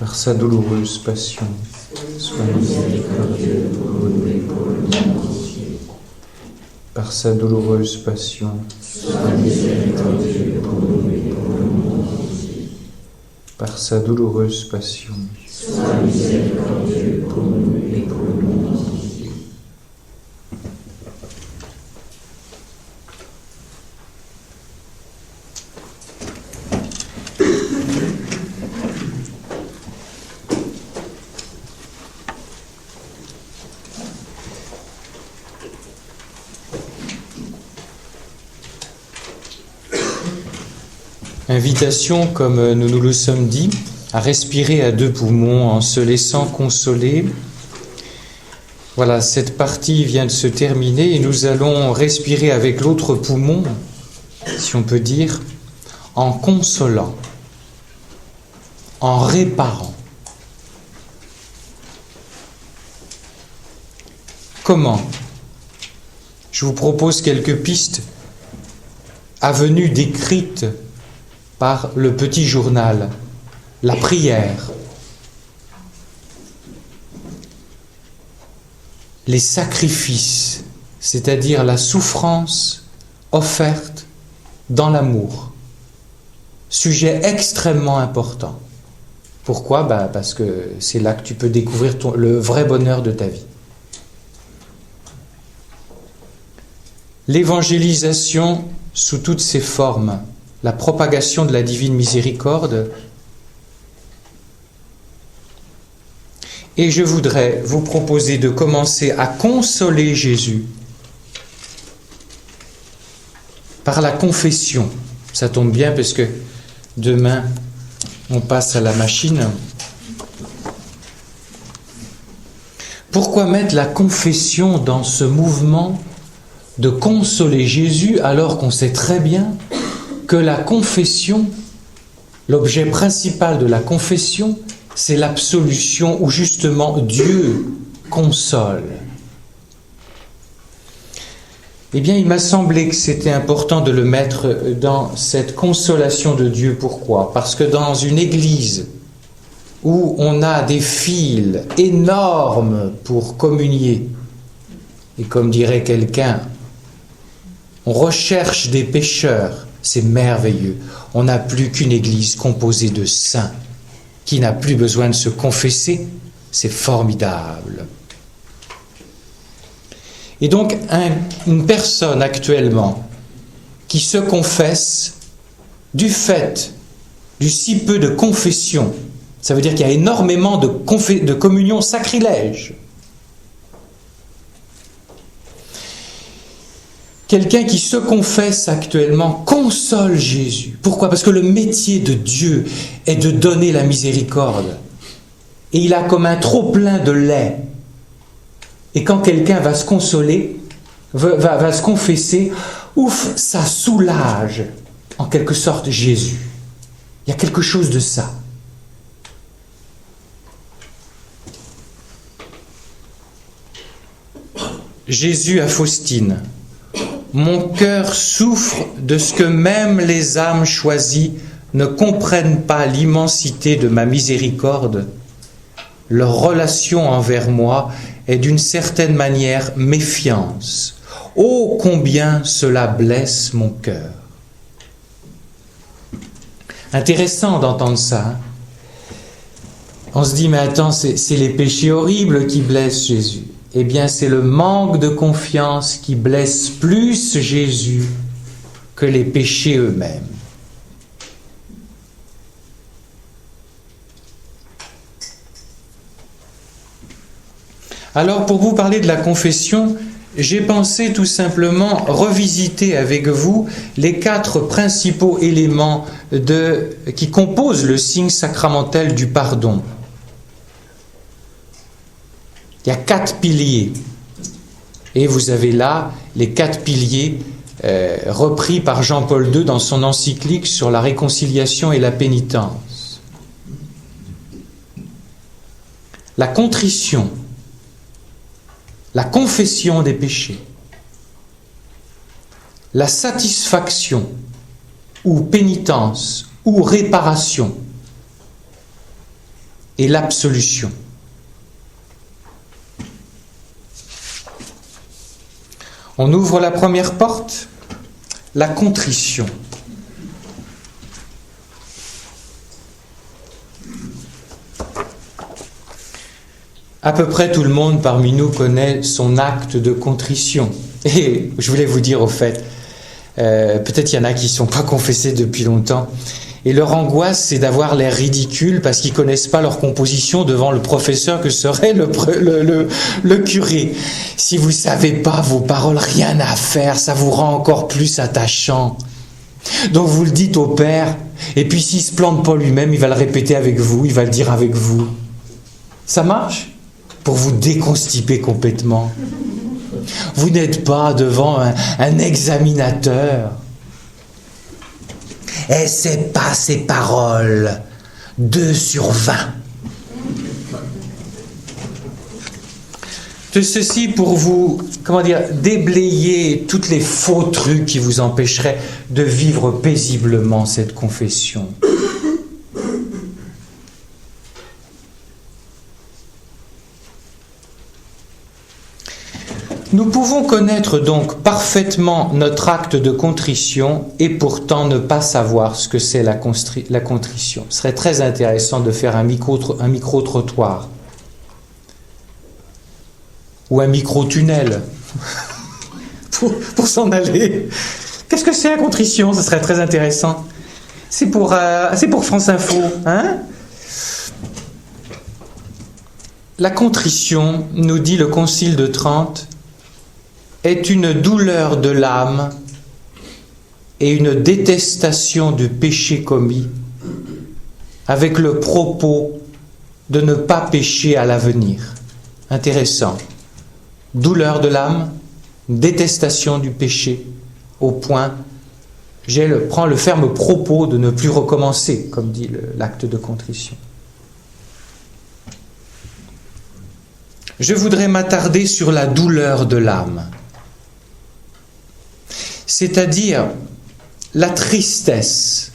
par sa douloureuse passion, sois miséricordieux pour nous et pour le monde entier. Par sa douloureuse passion, sois miséricordieux pour nous et pour le monde entier. Par sa douloureuse passion, sois miséricordieux pour nous et pour le monde entier. Invitation, comme nous nous le sommes dit, à respirer à deux poumons en se laissant consoler. Voilà, cette partie vient de se terminer et nous allons respirer avec l'autre poumon, si on peut dire, en consolant, en réparant. Comment ? Je vous propose quelques pistes avenues décrites par le petit journal, la prière, les sacrifices, c'est-à-dire la souffrance offerte dans l'amour. Sujet extrêmement important. Pourquoi ? Parce que c'est là que tu peux découvrir le vrai bonheur de ta vie. L'évangélisation sous toutes ses formes, la propagation de la divine miséricorde. Et je voudrais vous proposer de commencer à consoler Jésus par la confession. Ça tombe bien parce que demain, on passe à la machine. Pourquoi mettre la confession dans ce mouvement de consoler Jésus alors qu'on sait très bien que la confession, l'objet principal de la confession, c'est l'absolution où justement Dieu console. Eh bien, il m'a semblé que c'était important de le mettre dans cette consolation de Dieu. Pourquoi ? Parce que dans une église où on a des fils énormes pour communier, et comme dirait quelqu'un, on recherche des pécheurs, c'est merveilleux. On n'a plus qu'une église composée de saints qui n'a plus besoin de se confesser. C'est formidable. Et donc, une personne actuellement qui se confesse du fait du si peu de confession, ça veut dire qu'il y a énormément de communion sacrilège. Quelqu'un qui se confesse actuellement console Jésus. Pourquoi ? Parce que le métier de Dieu est de donner la miséricorde. Et il a comme un trop-plein de lait. Et quand quelqu'un va se consoler, va se confesser, ouf, ça soulage en quelque sorte Jésus. Il y a quelque chose de ça. Jésus à Faustine. Mon cœur souffre de ce que même les âmes choisies ne comprennent pas l'immensité de ma miséricorde. Leur relation envers moi est d'une certaine manière méfiance. Oh, combien cela blesse mon cœur. Intéressant d'entendre ça. Hein? On se dit, mais attends, c'est les péchés horribles qui blessent Jésus. Eh bien, c'est le manque de confiance qui blesse plus Jésus que les péchés eux-mêmes. Alors, pour vous parler de la confession, j'ai pensé tout simplement revisiter avec vous les 4 principaux éléments qui composent le signe sacramentel du pardon. Il y a 4 piliers. Et vous avez là les 4 piliers repris par Jean-Paul II dans son encyclique sur la réconciliation et la pénitence. La contrition, la confession des péchés, la satisfaction ou pénitence ou réparation et l'absolution. On ouvre la première porte, la contrition. À peu près tout le monde parmi nous connaît son acte de contrition. Et je voulais vous dire au fait, peut-être il y en a qui ne sont pas confessés depuis longtemps, et leur angoisse c'est d'avoir l'air ridicule parce qu'ils ne connaissent pas leur composition devant le professeur que serait le curé. Si vous ne savez pas vos paroles, rien à faire, ça vous rend encore plus attachant. Donc vous le dites au Père, et puis s'il ne se plante pas lui-même, il va le répéter avec vous, il va le dire avec vous. Ça marche ? Pour vous déconstiper complètement. Vous n'êtes pas devant un examinateur. Et c'est pas ces paroles. 2 sur 20. De ceci pour vous, déblayer toutes les faux trucs qui vous empêcheraient de vivre paisiblement cette confession. Nous pouvons connaître donc parfaitement notre acte de contrition et pourtant ne pas savoir ce que c'est la contrition. Ce serait très intéressant de faire un micro-trottoir ou un micro-tunnel pour s'en aller. Qu'est-ce que c'est la contrition ? Ce serait très intéressant. C'est pour France Info, hein ? La contrition, nous dit le Concile de Trente, est une douleur de l'âme et une détestation du péché commis, avec le propos de ne pas pécher à l'avenir. Intéressant. Douleur de l'âme, détestation du péché, au point, prends le ferme propos de ne plus recommencer, comme dit l'acte de contrition. Je voudrais m'attarder sur la douleur de l'âme, c'est-à-dire la tristesse.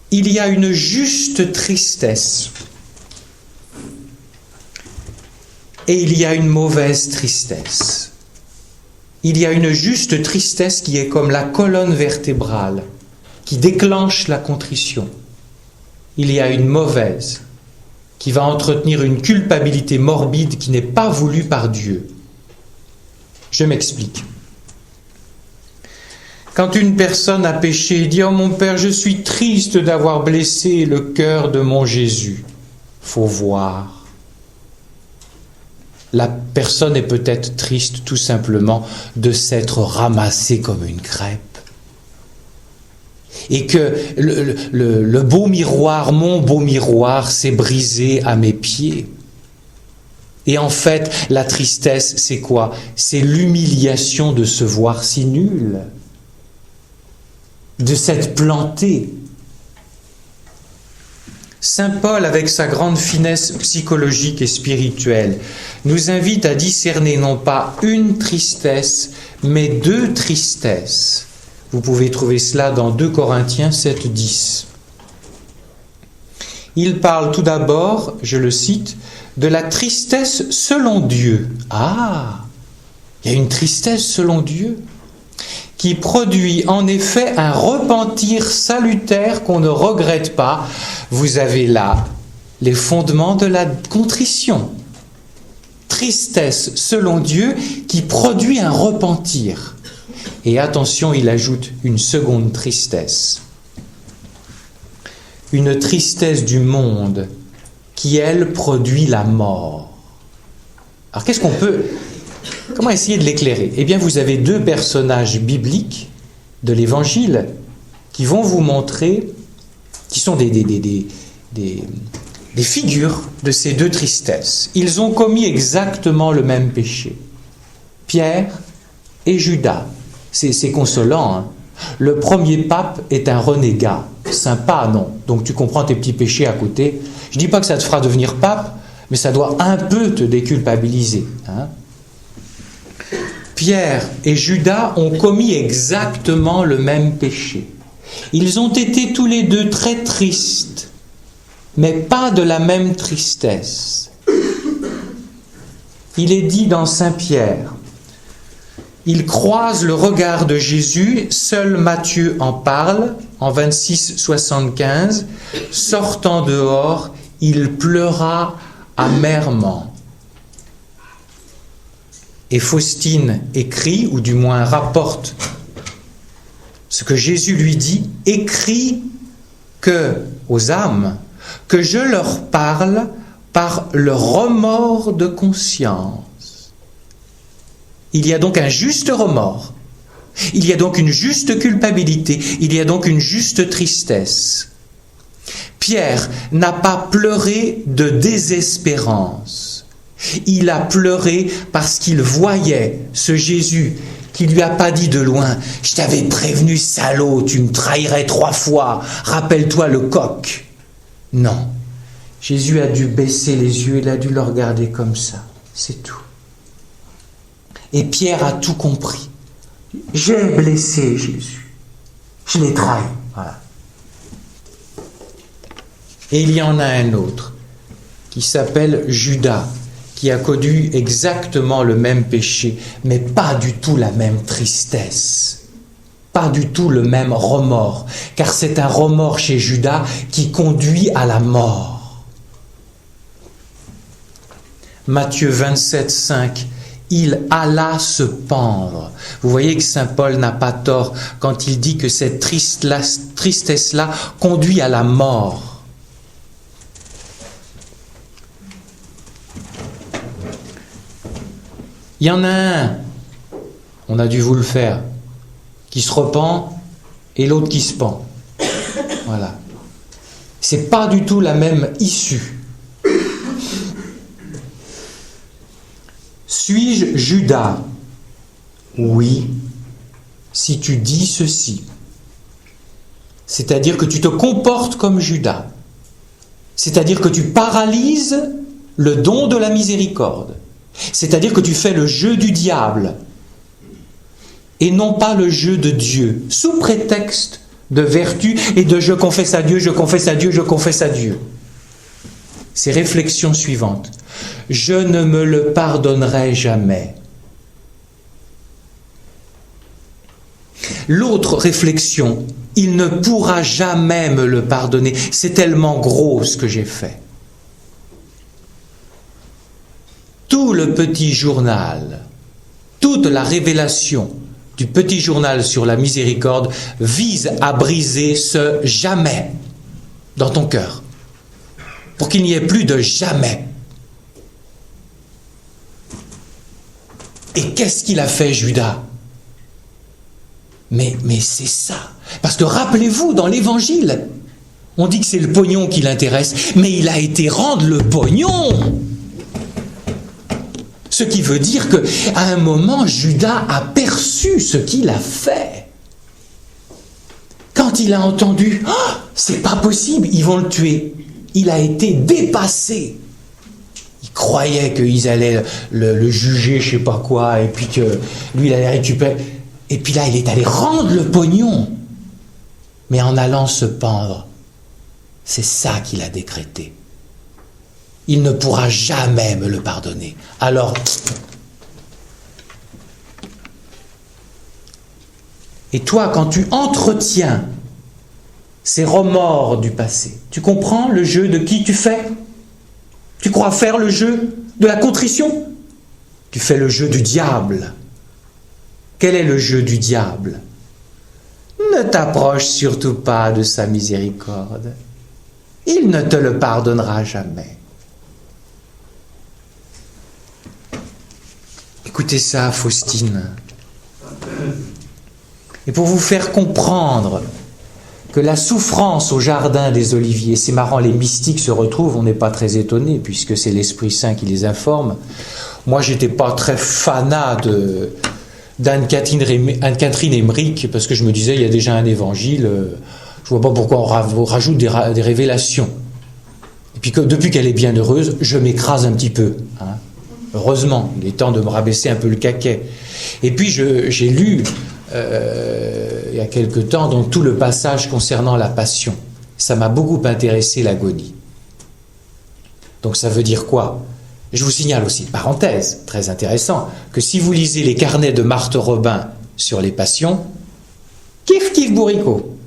Il y a une juste tristesse et il y a une mauvaise tristesse. Il y a une juste tristesse qui est comme la colonne vertébrale qui déclenche la contrition. Il y a une mauvaise qui va entretenir une culpabilité morbide qui n'est pas voulue par Dieu. Je m'explique. Quand une personne a péché et dit « Oh mon Père, je suis triste d'avoir blessé le cœur de mon Jésus », faut voir. La personne est peut-être triste tout simplement de s'être ramassée comme une crêpe. Et que le beau miroir, mon beau miroir, s'est brisé à mes pieds. Et en fait, la tristesse, c'est quoi ? C'est l'humiliation de se voir si nul, de s'être planté. Saint Paul, avec sa grande finesse psychologique et spirituelle, nous invite à discerner non pas une tristesse, mais 2 tristesses. Vous pouvez trouver cela dans 2 Corinthiens 7, 10. Il parle tout d'abord, je le cite, de la tristesse selon Dieu. Ah, il y a une tristesse selon Dieu qui produit en effet un repentir salutaire qu'on ne regrette pas. Vous avez là les fondements de la contrition. Tristesse selon Dieu qui produit un repentir. Et attention, il ajoute une seconde tristesse. Une tristesse du monde qui, elle, produit la mort. Alors comment essayer de l'éclairer ? Eh bien, vous avez 2 personnages bibliques de l'Évangile qui vont vous montrer, qui sont des figures de ces 2 tristesses. Ils ont commis exactement le même péché. Pierre et Judas. C'est consolant, hein. Le premier pape est un renégat. Sympa, non. Donc tu comprends tes petits péchés à côté. Je ne dis pas que ça te fera devenir pape, mais ça doit un peu te déculpabiliser, hein. Pierre et Judas ont commis exactement le même péché. Ils ont été tous les deux très tristes, mais pas de la même tristesse. Il est dit dans Saint Pierre, ils croisent le regard de Jésus, seul Matthieu en parle, en 26, 75, sortant dehors, il pleura amèrement. Et Faustine écrit, ou du moins rapporte, ce que Jésus lui dit, écrit aux âmes, que je leur parle par le remords de conscience. Il y a donc un juste remords, il y a donc une juste culpabilité, il y a donc une juste tristesse. Pierre n'a pas pleuré de désespérance, il a pleuré parce qu'il voyait ce Jésus qui lui a pas dit de loin « Je t'avais prévenu, salaud, tu me trahirais 3 fois, rappelle-toi le coq ». Non, Jésus a dû baisser les yeux, il a dû le regarder comme ça, c'est tout. Et Pierre a tout compris. J'ai blessé Jésus, je l'ai trahi, voilà. Et il y en a un autre qui s'appelle Judas, qui a connu exactement le même péché, mais pas du tout la même tristesse, pas du tout le même remords, car c'est un remords chez Judas qui conduit à la mort. Matthieu 27, 5, il alla se pendre. Vous voyez que saint Paul n'a pas tort quand il dit que cette tristesse-là conduit à la mort. Il y en a un, on a dû vous le faire, qui se repent et l'autre qui se pend. Voilà. C'est pas du tout la même issue. Suis-je Judas? Oui, si tu dis ceci. C'est-à-dire que tu te comportes comme Judas. C'est-à-dire que tu paralyses le don de la miséricorde. C'est-à-dire que tu fais le jeu du diable et non pas le jeu de Dieu, sous prétexte de vertu et de je confesse à Dieu, je confesse à Dieu, je confesse à Dieu. Ces réflexions suivantes. Je ne me le pardonnerai jamais. L'autre réflexion, il ne pourra jamais me le pardonner. C'est tellement gros ce que j'ai fait. Tout le petit journal, toute la révélation du petit journal sur la miséricorde vise à briser ce jamais dans ton cœur, pour qu'il n'y ait plus de jamais. Et qu'est-ce qu'il a fait, Judas ? Mais c'est ça. Parce que rappelez-vous, dans l'Évangile, on dit que c'est le pognon qui l'intéresse, mais il a été rendre le pognon. Ce qui veut dire qu'à un moment, Judas a perçu ce qu'il a fait. Quand il a entendu « Oh, c'est pas possible, ils vont le tuer », il a été dépassé. Il croyait qu'ils allaient le juger, je sais pas quoi, et puis que lui, il allait récupérer. Et puis là, il est allé rendre le pognon. Mais en allant se pendre, c'est ça qu'il a décrété. Il ne pourra jamais me le pardonner. Alors, et toi, quand tu entretiens ces remords du passé, tu comprends le jeu de qui tu fais ? Tu crois faire le jeu de la contrition ? Tu fais le jeu du diable. Quel est le jeu du diable ? Ne t'approche surtout pas de sa miséricorde. Il ne te le pardonnera jamais. Écoutez ça, Faustine. Et pour vous faire comprendre que la souffrance au jardin des Oliviers, c'est marrant, les mystiques se retrouvent, on n'est pas très étonné puisque c'est l'Esprit Saint qui les informe. Moi, j'étais pas très fanat d'Anne-Catherine Emmerich parce que je me disais, il y a déjà un évangile, je vois pas pourquoi on rajoute des révélations. Et puis depuis qu'elle est bien heureuse, je m'écrase un petit peu. Heureusement, il est temps de me rabaisser un peu le caquet. Et puis j'ai lu il y a quelque temps, donc tout le passage concernant la passion. Ça m'a beaucoup intéressé, l'agonie. Donc ça veut dire quoi? Je vous signale aussi, parenthèse, très intéressant, que si vous lisez les carnets de Marthe Robin sur les passions, kiff bourricot,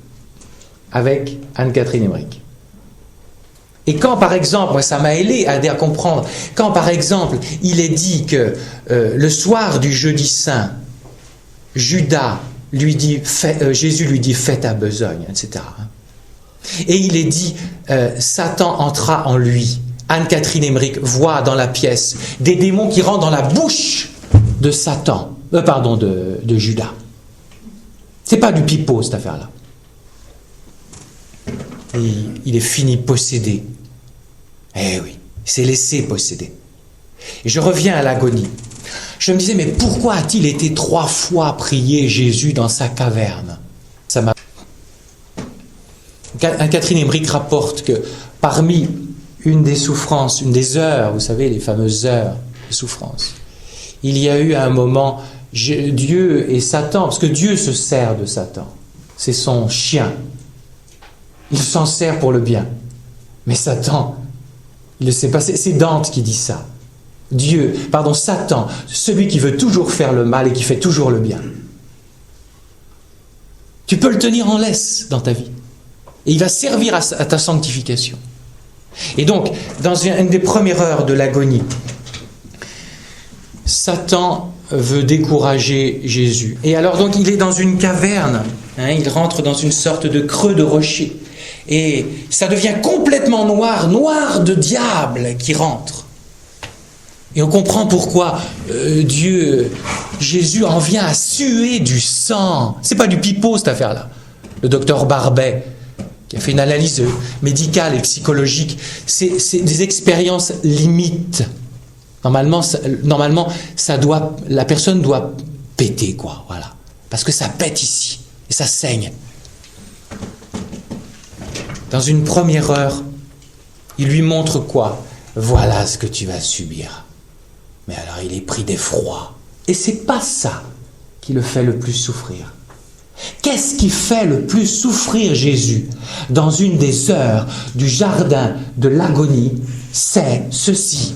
avec Anne-Catherine Emmerich. Et quand, par exemple, moi ça m'a aidé à comprendre, quand par exemple il est dit que le soir du jeudi saint, Judas lui dit, Jésus lui dit fais ta besogne, etc. Et il est dit Satan entra en lui. Anne-Catherine Emmerich voit dans la pièce des démons qui rentrent dans la bouche de Satan, de Judas. C'est pas du pipeau cette affaire-là. Et il est fini possédé. Eh oui, il s'est laissé posséder. Et je reviens à l'agonie. Je me disais, mais pourquoi a-t-il été 3 fois prié Jésus dans sa caverne? Ça m'a... Catherine Emmerich rapporte que parmi une des souffrances, une des heures, vous savez, les fameuses heures de souffrance, il y a eu à un moment Dieu et Satan, parce que Dieu se sert de Satan, c'est son chien, il s'en sert pour le bien, mais Satan, il ne sait pas, c'est Dante qui dit ça. Satan, celui qui veut toujours faire le mal et qui fait toujours le bien. Tu peux le tenir en laisse dans ta vie. Et il va servir à ta sanctification. Et donc, dans une des premières heures de l'agonie, Satan veut décourager Jésus. Et alors, donc, il est dans une caverne. Il rentre dans une sorte de creux de rocher. Et ça devient complètement noir de diable qui rentre. Et on comprend pourquoi Jésus en vient à suer du sang. C'est pas du pipeau cette affaire-là. Le docteur Barbet, qui a fait une analyse médicale et psychologique, c'est des expériences limites. Normalement, la personne doit péter, quoi, voilà. Parce que ça pète ici, et ça saigne. Dans une première heure, il lui montre quoi? Voilà ce que tu vas subir. Mais alors il est pris d'effroi. Et c'est pas ça qui le fait le plus souffrir. Qu'est-ce qui fait le plus souffrir Jésus dans une des heures du jardin de l'agonie? C'est ceci.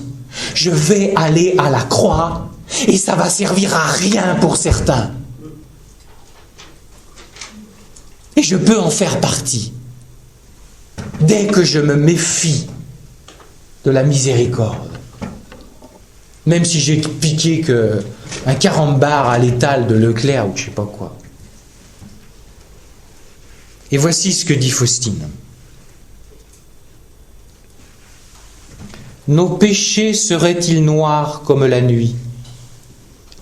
Je vais aller à la croix et ça va servir à rien pour certains. Et je peux en faire partie. Dès que je me méfie de la miséricorde, même si j'ai piqué un carambar à l'étal de Leclerc ou je ne sais pas quoi. Et voici ce que dit Faustine. Nos péchés seraient-ils noirs comme la nuit?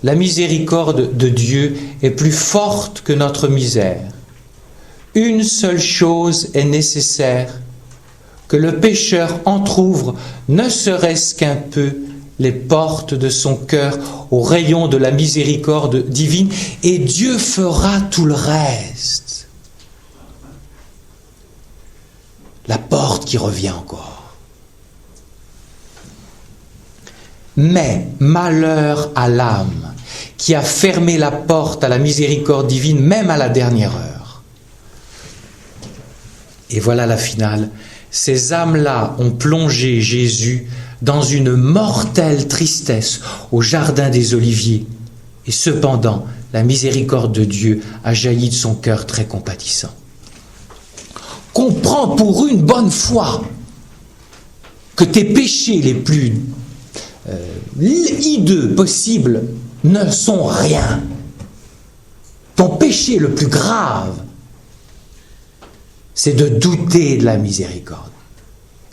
La miséricorde de Dieu est plus forte que notre misère. Une seule chose est nécessaire, que le pécheur entr'ouvre, ne serait-ce qu'un peu, les portes de son cœur au rayon de la miséricorde divine, et Dieu fera tout le reste. La porte qui revient encore. Mais malheur à l'âme qui a fermé la porte à la miséricorde divine, même à la dernière heure. Et voilà la finale. Ces âmes-là ont plongé Jésus dans une mortelle tristesse au jardin des Oliviers. Et cependant, la miséricorde de Dieu a jailli de son cœur très compatissant. Comprends pour une bonne fois que tes péchés les plus hideux possibles ne sont rien. Ton péché le plus grave, c'est de douter de la miséricorde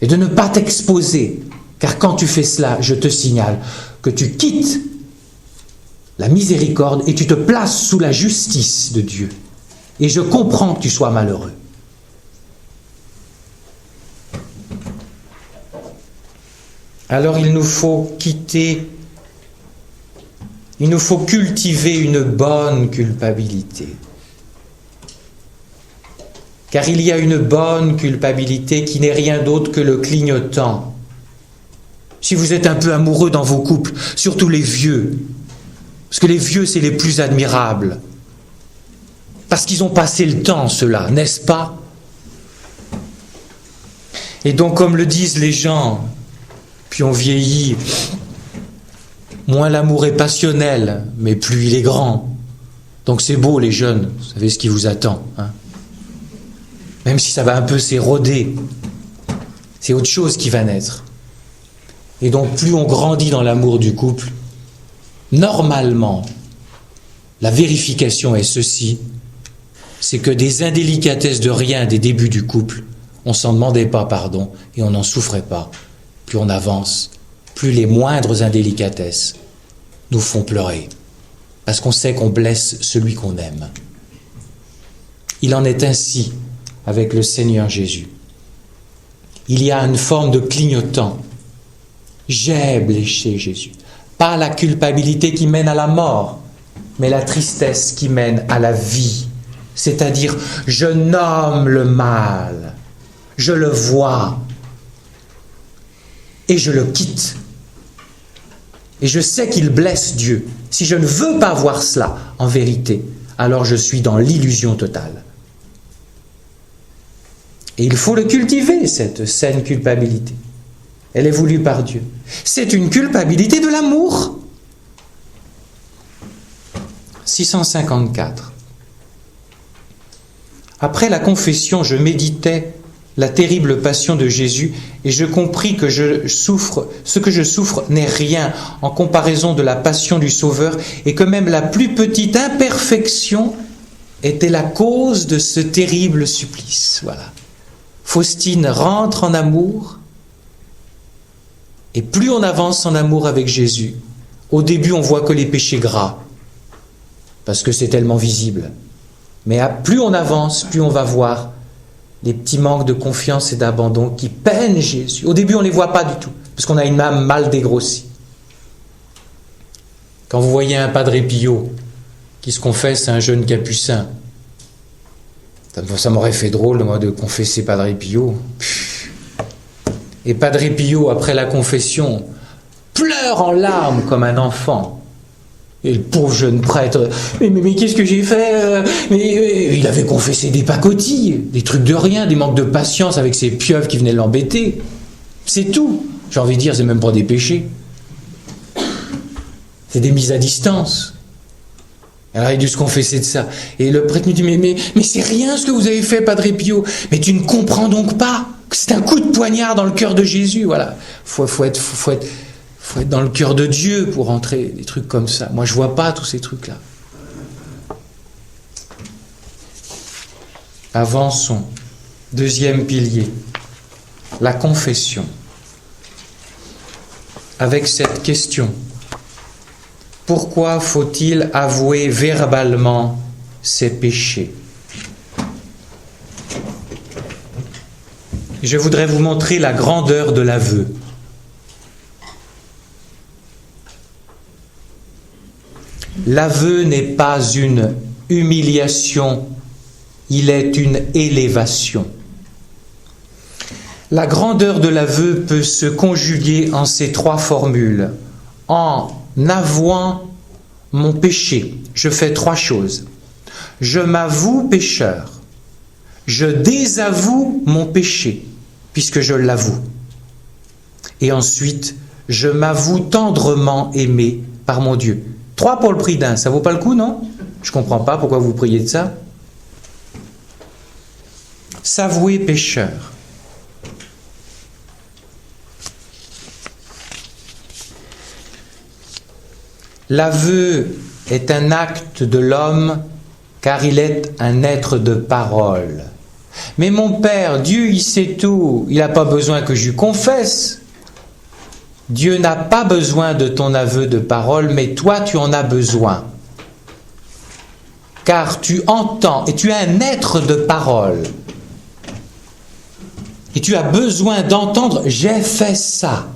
et de ne pas t'exposer. Car quand tu fais cela, je te signale que tu quittes la miséricorde et tu te places sous la justice de Dieu. Et je comprends que tu sois malheureux. Alors il nous faut cultiver une bonne culpabilité. Car il y a une bonne culpabilité qui n'est rien d'autre que le clignotant. Si vous êtes un peu amoureux dans vos couples, surtout les vieux, parce que les vieux, c'est les plus admirables. Parce qu'ils ont passé le temps, ceux-là, n'est-ce pas? Et donc, comme le disent les gens, puis on vieillit, moins l'amour est passionnel, mais plus il est grand. Donc c'est beau, les jeunes, vous savez ce qui vous attend. Hein? Même si ça va un peu s'éroder, c'est autre chose qui va naître. Et donc plus on grandit dans l'amour du couple, normalement, la vérification est ceci, c'est que des indélicatesses de rien des débuts du couple, on s'en demandait pas pardon et on n'en souffrait pas. Plus on avance, plus les moindres indélicatesses nous font pleurer. Parce qu'on sait qu'on blesse celui qu'on aime. Il en est ainsi avec le Seigneur Jésus. Il y a une forme de clignotant. J'ai blessé Jésus. Pas la culpabilité qui mène à la mort, mais la tristesse qui mène à la vie. C'est-à-dire, je nomme le mal, je le vois, et je le quitte. Et je sais qu'il blesse Dieu. Si je ne veux pas voir cela, en vérité, alors je suis dans l'illusion totale. Et il faut le cultiver, cette saine culpabilité. Elle est voulue par Dieu. C'est une culpabilité de l'amour. 654. Après la confession, je méditais la terrible passion de Jésus et je compris que ce que je souffre n'est rien en comparaison de la passion du Sauveur et que même la plus petite imperfection était la cause de ce terrible supplice. Voilà. Faustine rentre en amour et plus on avance en amour avec Jésus, au début on voit que les péchés gras parce que c'est tellement visible. Mais plus on avance, plus on va voir les petits manques de confiance et d'abandon qui peinent Jésus. Au début, on ne les voit pas du tout, parce qu'on a une âme mal dégrossie. Quand vous voyez un Padre Pio qui se confesse à un jeune capucin, ça m'aurait fait drôle, moi, de confesser Padre Pio. Et Padre Pio, après la confession, pleure en larmes comme un enfant. Et le pauvre jeune prêtre, mais qu'est-ce que j'ai fait? Il avait confessé des pacotilles, des trucs de rien, des manques de patience avec ces pieuvres qui venaient l'embêter. C'est tout. J'ai envie de dire, c'est même pas des péchés. C'est des mises à distance. Alors il a dû se confesser de ça. Et le prêtre me dit, mais c'est rien ce que vous avez fait, Padre Pio. Mais tu ne comprends donc pas que c'est un coup de poignard dans le cœur de Jésus. Voilà. Faut être dans le cœur de Dieu pour entrer des trucs comme ça. Moi, je vois pas tous ces trucs-là. Avançons. Deuxième pilier, la confession. Avec cette question, pourquoi faut-il avouer verbalement ses péchés? Je voudrais vous montrer la grandeur de l'aveu. L'aveu n'est pas une humiliation, il est une élévation. La grandeur de l'aveu peut se conjuguer en ces trois formules. En avouant mon péché, je fais trois choses. Je m'avoue pécheur. Je désavoue mon péché, puisque je l'avoue. Et ensuite, je m'avoue tendrement aimé par mon Dieu. 3 pour le prix d'un, ça vaut pas le coup, non? Je comprends pas pourquoi vous priez de ça. S'avouer pécheur. L'aveu est un acte de l'homme car il est un être de parole. Mais mon Père, Dieu, il sait tout, il n'a pas besoin que je lui confesse. Dieu n'a pas besoin de ton aveu de parole, mais toi tu en as besoin. Car tu entends, et tu es un être de parole. Et tu as besoin d'entendre, j'ai fait ça.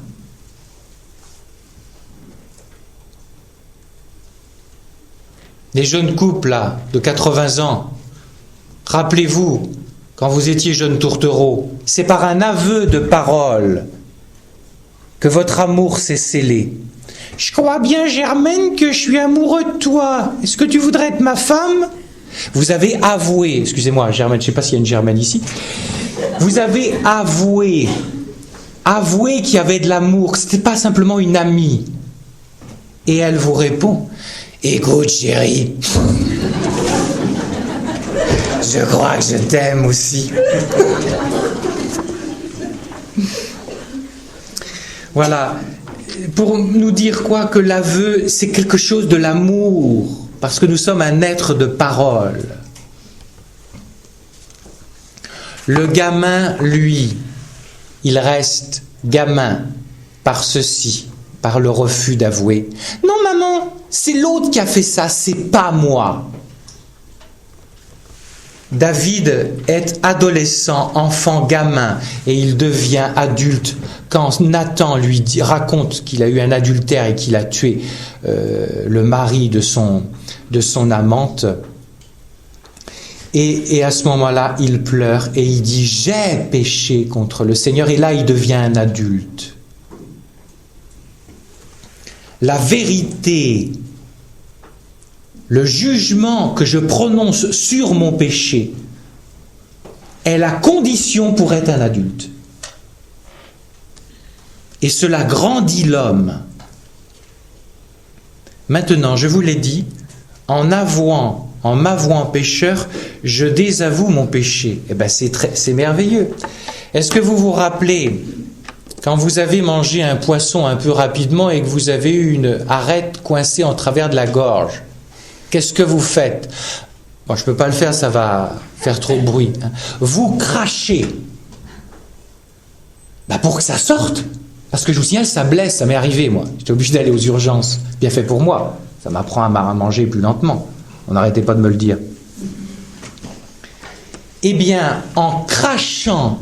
Les jeunes couples là, de 80 ans, rappelez-vous, quand vous étiez jeunes tourtereaux, c'est par un aveu de parole que votre amour s'est scellé. Je crois bien, Germaine, que je suis amoureux de toi. Est-ce que tu voudrais être ma femme? Vous avez avoué, excusez-moi Germaine, je ne sais pas s'il y a une Germaine ici, vous avez avoué qu'il y avait de l'amour, que ce n'était pas simplement une amie. Et elle vous répond, écoute chérie, je crois que je t'aime aussi. Voilà, pour nous dire quoi? Que l'aveu, c'est quelque chose de l'amour, parce que nous sommes un être de parole. Le gamin, lui, il reste gamin par ceci, par le refus d'avouer. Non maman, c'est l'autre qui a fait ça, c'est pas moi. David est adolescent, enfant, gamin, et il devient adulte quand Nathan lui raconte qu'il a eu un adultère et qu'il a tué le mari de son amante. Et à ce moment-là, il pleure et il dit « J'ai péché contre le Seigneur » et là, il devient un adulte. La vérité, le jugement que je prononce sur mon péché est la condition pour être un adulte. Et cela grandit l'homme. Maintenant, je vous l'ai dit, en m'avouant pécheur, je désavoue mon péché. Eh bien, c'est merveilleux. Est-ce que vous vous rappelez, quand vous avez mangé un poisson un peu rapidement et que vous avez eu une arête coincée en travers de la gorge, qu'est-ce que vous faites? Bon, je ne peux pas le faire, ça va faire trop de bruit. Vous crachez. Pour que ça sorte. Parce que je vous signale, ça blesse, ça m'est arrivé, moi. J'étais obligé d'aller aux urgences. Bien fait pour moi. Ça m'apprend à manger plus lentement. On n'arrêtait pas de me le dire. Eh bien, en crachant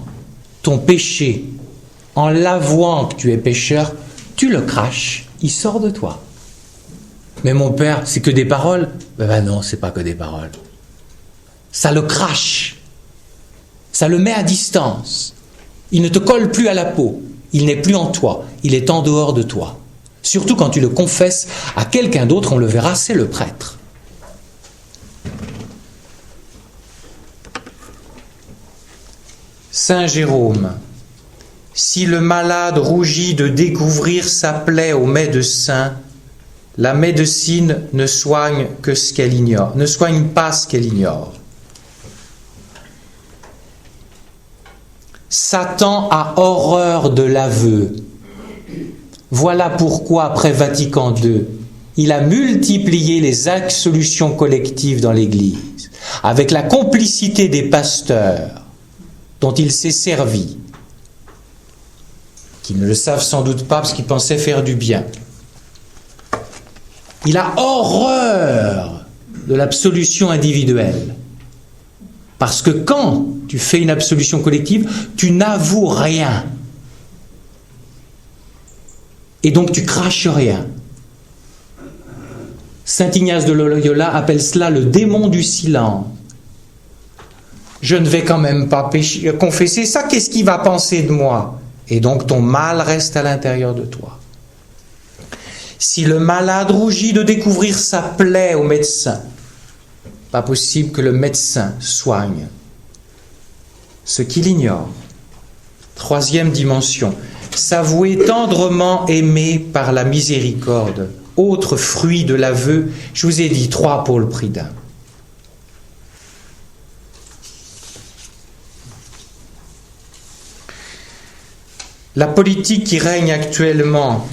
ton péché, en l'avouant que tu es pécheur, tu le craches, il sort de toi. Mais mon père, c'est que des paroles? Ben non, c'est pas que des paroles. Ça le crache. Ça le met à distance. Il ne te colle plus à la peau. Il n'est plus en toi. Il est en dehors de toi. Surtout quand tu le confesses à quelqu'un d'autre, on le verra, c'est le prêtre. Saint Jérôme, si le malade rougit de découvrir sa plaie au médecin, la médecine ne soigne que ce qu'elle ignore, ne soigne pas ce qu'elle ignore. Satan a horreur de l'aveu. Voilà pourquoi, après Vatican II, il a multiplié les absolutions collectives dans l'Église, avec la complicité des pasteurs, dont il s'est servi, qui ne le savent sans doute pas parce qu'ils pensaient faire du bien. Il a horreur de l'absolution individuelle. Parce que quand tu fais une absolution collective, tu n'avoues rien. Et donc tu craches rien. Saint Ignace de Loyola appelle cela le démon du silence. Je ne vais quand même pas confesser ça, qu'est-ce qu'il va penser de moi? Et donc ton mal reste à l'intérieur de toi. Si le malade rougit de découvrir sa plaie au médecin, pas possible que le médecin soigne ce qu'il ignore. Troisième dimension, s'avouer tendrement aimé par la miséricorde. Autre fruit de l'aveu, je vous ai dit 3 pour le prix d'un. La politique qui règne actuellement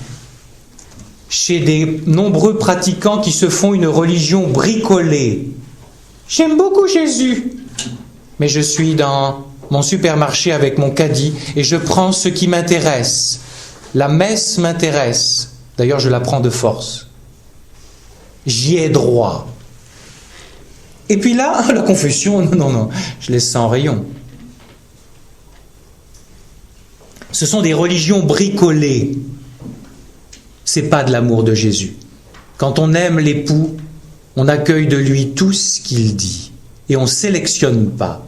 chez des nombreux pratiquants qui se font une religion bricolée. J'aime beaucoup Jésus, mais je suis dans mon supermarché avec mon caddie et je prends ce qui m'intéresse. La messe m'intéresse. D'ailleurs, je la prends de force. J'y ai droit. Et puis là, la confession, non, je laisse ça en rayon. Ce sont des religions bricolées. C'est pas de l'amour de Jésus. Quand on aime l'époux, on accueille de lui tout ce qu'il dit et on ne sélectionne pas.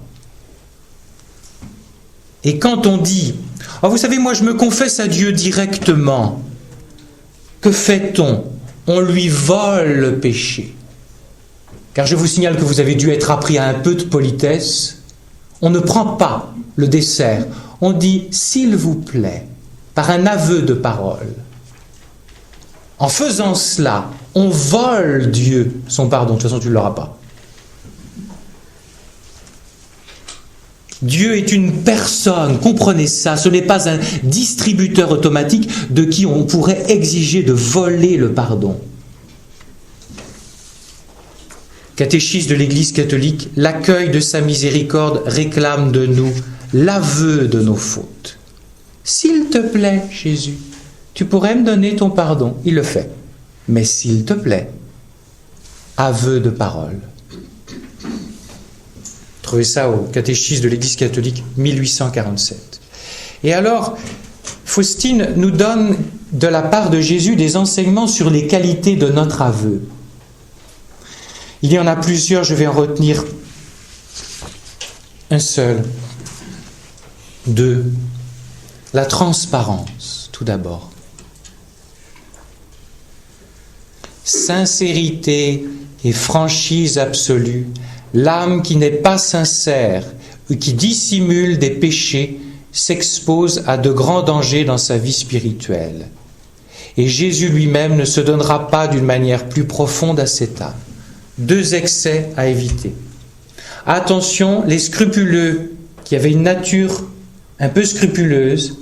Et quand on dit « vous savez, moi je me confesse à Dieu directement », que fait-on? On lui vole le péché. car je vous signale que vous avez dû être appris à un peu de politesse. On ne prend pas le dessert, on dit « s'il vous plaît » par un aveu de parole. En faisant cela, on vole Dieu son pardon. De toute façon, tu ne l'auras pas. Dieu est une personne, comprenez ça, ce n'est pas un distributeur automatique de qui on pourrait exiger de voler le pardon. Catéchisme de l'Église catholique, l'accueil de sa miséricorde réclame de nous l'aveu de nos fautes. S'il te plaît, Jésus, tu pourrais me donner ton pardon. Il le fait. Mais s'il te plaît, aveu de parole. Trouvez ça au catéchisme de l'Église catholique 1847. Et alors, Faustine nous donne de la part de Jésus des enseignements sur les qualités de notre aveu. Il y en a plusieurs, je vais en retenir un seul, deux. La transparence, tout d'abord. Sincérité et franchise absolue. L'âme qui n'est pas sincère ou qui dissimule des péchés s'expose à de grands dangers dans sa vie spirituelle. Et Jésus lui-même ne se donnera pas d'une manière plus profonde à cette âme. Deux excès à éviter. Attention, les scrupuleux qui avaient une nature un peu scrupuleuse,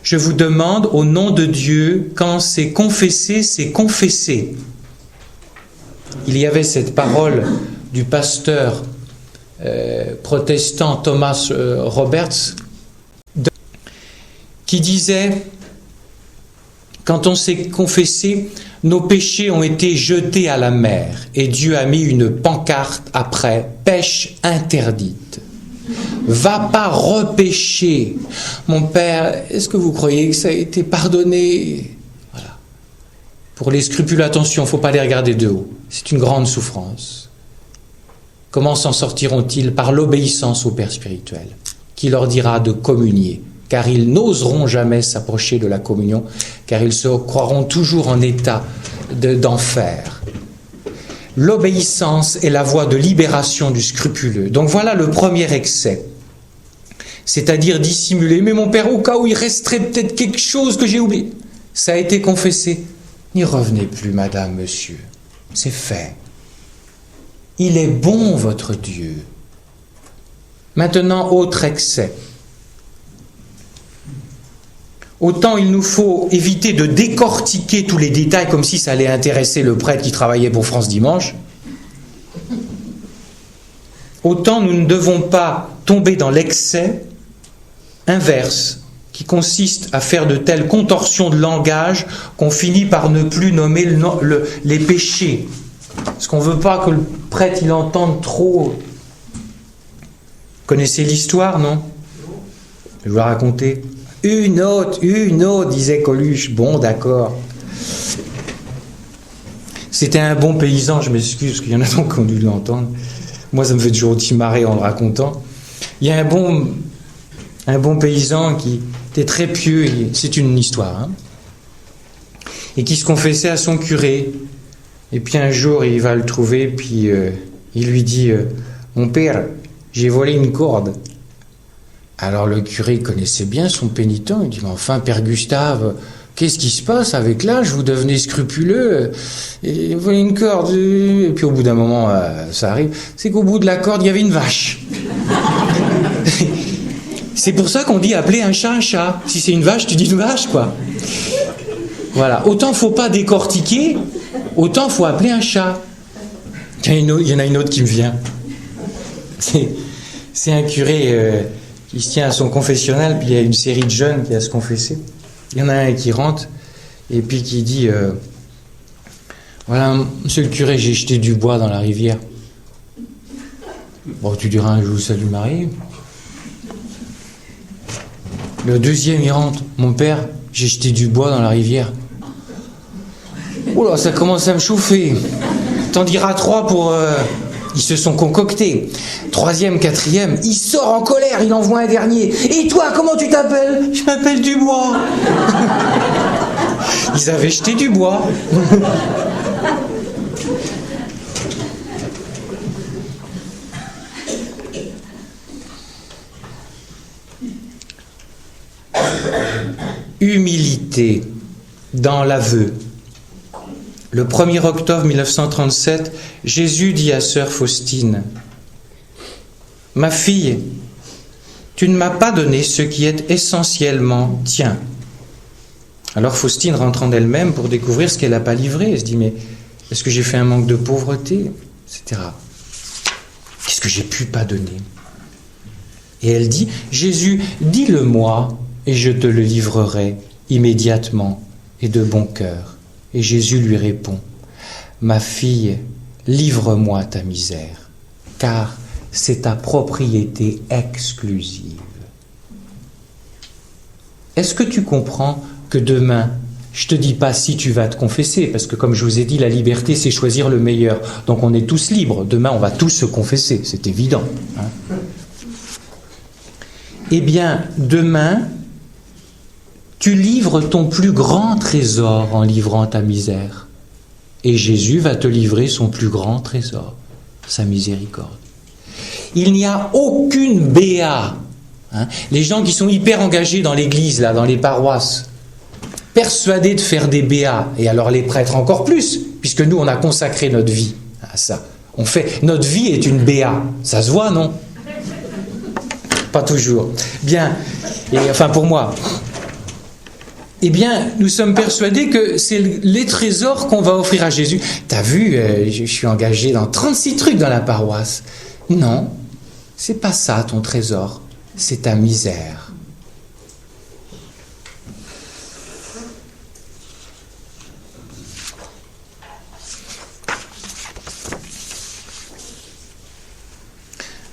je vous demande au nom de Dieu, quand c'est confessé, c'est confessé. Il y avait cette parole du pasteur protestant Thomas Roberts qui disait, quand on s'est confessé, nos péchés ont été jetés à la mer et Dieu a mis une pancarte après, pêche interdite. Va pas repêcher. Mon père, est-ce que vous croyez que ça a été pardonné? Voilà. Pour les scrupules, attention, il ne faut pas les regarder de haut. C'est une grande souffrance. Comment s'en sortiront-ils? Par l'obéissance au Père spirituel, qui leur dira de communier, car ils n'oseront jamais s'approcher de la communion, car ils se croiront toujours en état d'enfer. L'obéissance est la voie de libération du scrupuleux. Donc voilà le premier excès. C'est-à-dire dissimuler. Mais mon père, au cas où il resterait peut-être quelque chose que j'ai oublié. Ça a été confessé. N'y revenez plus, madame, monsieur. C'est fait. Il est bon, votre Dieu. Maintenant, autre excès. Autant il nous faut éviter de décortiquer tous les détails comme si ça allait intéresser le prêtre qui travaillait pour France Dimanche, autant nous ne devons pas tomber dans l'excès inverse qui consiste à faire de telles contorsions de langage qu'on finit par ne plus nommer les péchés. Parce qu'on ne veut pas que le prêtre il entende trop. Vous connaissez l'histoire, non? Je vais la raconter. Une autre, disait Coluche. Bon, d'accord. C'était un bon paysan, je m'excuse, parce qu'il y en a donc qui ont dû l'entendre. Moi, ça me fait toujours aussi marrer en le racontant. Il y a un bon paysan qui était très pieux, c'est une histoire, hein, et qui se confessait à son curé. Et puis un jour, il va le trouver, puis il lui dit « Mon père, j'ai volé une corde. » Alors le curé connaissait bien son pénitent, il dit « Mais enfin, Père Gustave, qu'est-ce qui se passe avec l'âge? Vous devenez scrupuleux, et voler une corde. » Et puis au bout d'un moment, ça arrive, c'est qu'au bout de la corde, il y avait une vache. C'est pour ça qu'on dit appeler un chat un chat. Si c'est une vache, tu dis une vache, quoi. Voilà, autant faut pas décortiquer, autant faut appeler un chat. Il y en a une autre qui me vient. C'est un curé... il se tient à son confessionnal, puis il y a une série de jeunes qui a à se confesser. Il y en a un qui rentre, et puis qui dit voilà, monsieur le curé, j'ai jeté du bois dans la rivière. Bon, tu diras un jour, salut Marie. Le deuxième, il rentre, mon père, j'ai jeté du bois dans la rivière. Oh là, ça commence à me chauffer. T'en diras 3 pour... Ils se sont concoctés. 3e, 4e, il sort en colère, il envoie un dernier. Et toi, comment tu t'appelles? Je m'appelle Dubois. Ils avaient jeté du bois. humilité dans l'aveu. Le 1er octobre 1937, Jésus dit à sœur Faustine, « Ma fille, tu ne m'as pas donné ce qui est essentiellement tien. » Alors Faustine rentre en elle-même pour découvrir ce qu'elle n'a pas livré. Elle se dit, mais est-ce que j'ai fait un manque de pauvreté, etc. Qu'est-ce que j'ai pu pas donner? Et elle dit, Jésus, dis-le-moi et je te le livrerai immédiatement et de bon cœur. Et Jésus lui répond, ma fille, livre-moi ta misère, car c'est ta propriété exclusive. Est-ce que tu comprends que demain, je te dis pas si tu vas te confesser, parce que comme je vous ai dit, la liberté, c'est choisir le meilleur. Donc on est tous libres. Demain, on va tous se confesser, c'est évident. Hein. Eh bien, demain, tu livres ton plus grand trésor en livrant ta misère. Et Jésus va te livrer son plus grand trésor, sa miséricorde. Il n'y a aucune béa. Hein. Les gens qui sont hyper engagés dans l'église, là, dans les paroisses, persuadés de faire des béas, et alors les prêtres encore plus, puisque nous, on a consacré notre vie à ça. Notre vie est une béa. Ça se voit, non? Pas toujours. Bien, et enfin pour moi. Eh bien, nous sommes persuadés que c'est les trésors qu'on va offrir à Jésus. T'as vu, je suis engagé dans 36 trucs dans la paroisse. Non, c'est pas ça ton trésor, c'est ta misère.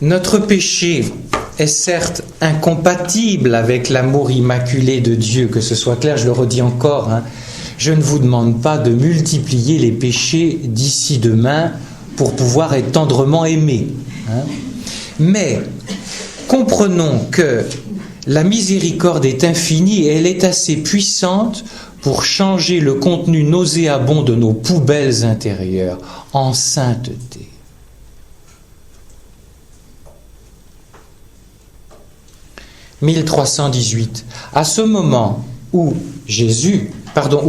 Notre péché est certes incompatible avec l'amour immaculé de Dieu, que ce soit clair, je le redis encore, hein. Je ne vous demande pas de multiplier les péchés d'ici demain pour pouvoir être tendrement aimé. Hein. Mais comprenons que la miséricorde est infinie et elle est assez puissante pour changer le contenu nauséabond de nos poubelles intérieures en sainteté. « 1318. À ce moment où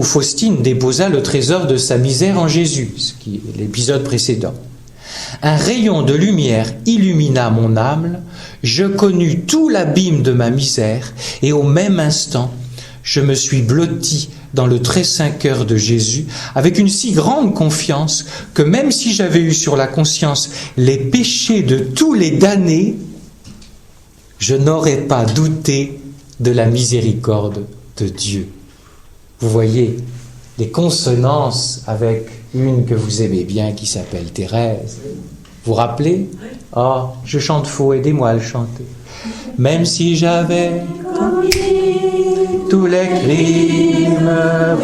Faustine déposa le trésor de sa misère en Jésus, ce qui est l'épisode précédent. Un rayon de lumière illumina mon âme, je connus tout l'abîme de ma misère, et au même instant, je me suis blotti dans le très saint cœur de Jésus, avec une si grande confiance que même si j'avais eu sur la conscience les péchés de tous les damnés, je n'aurais pas douté de la miséricorde de Dieu. » Vous voyez des consonances avec une que vous aimez bien qui s'appelle Thérèse. Vous vous rappelez? Oh, je chante faux, aidez-moi à le chanter. Même si j'avais commis tous les crimes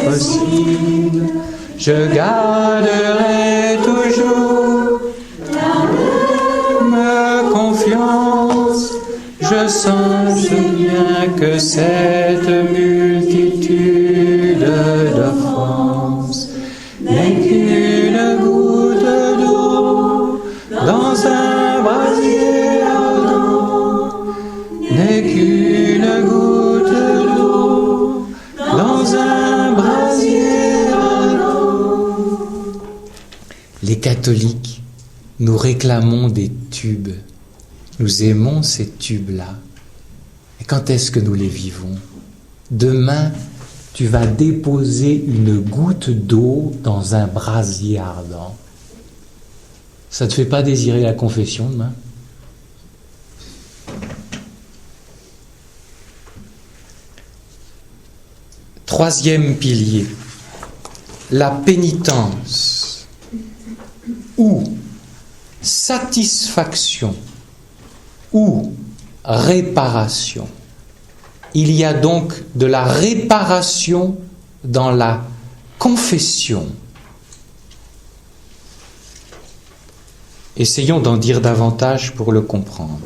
possibles, je garderai toujours ma confiance. Je sens bien que cette multitude d'offenses n'est qu'une goutte d'eau dans un brasier ardent, n'est qu'une goutte d'eau dans un brasier ardent. Les catholiques, nous réclamons des tubes. Nous aimons ces tubes-là. Et quand est-ce que nous les vivons? Demain, tu vas déposer une goutte d'eau dans un brasier ardent. Ça ne te fait pas désirer la confession demain? Troisième pilier, la pénitence ou satisfaction ou réparation. Il y a donc de la réparation dans la confession. Essayons d'en dire davantage pour le comprendre.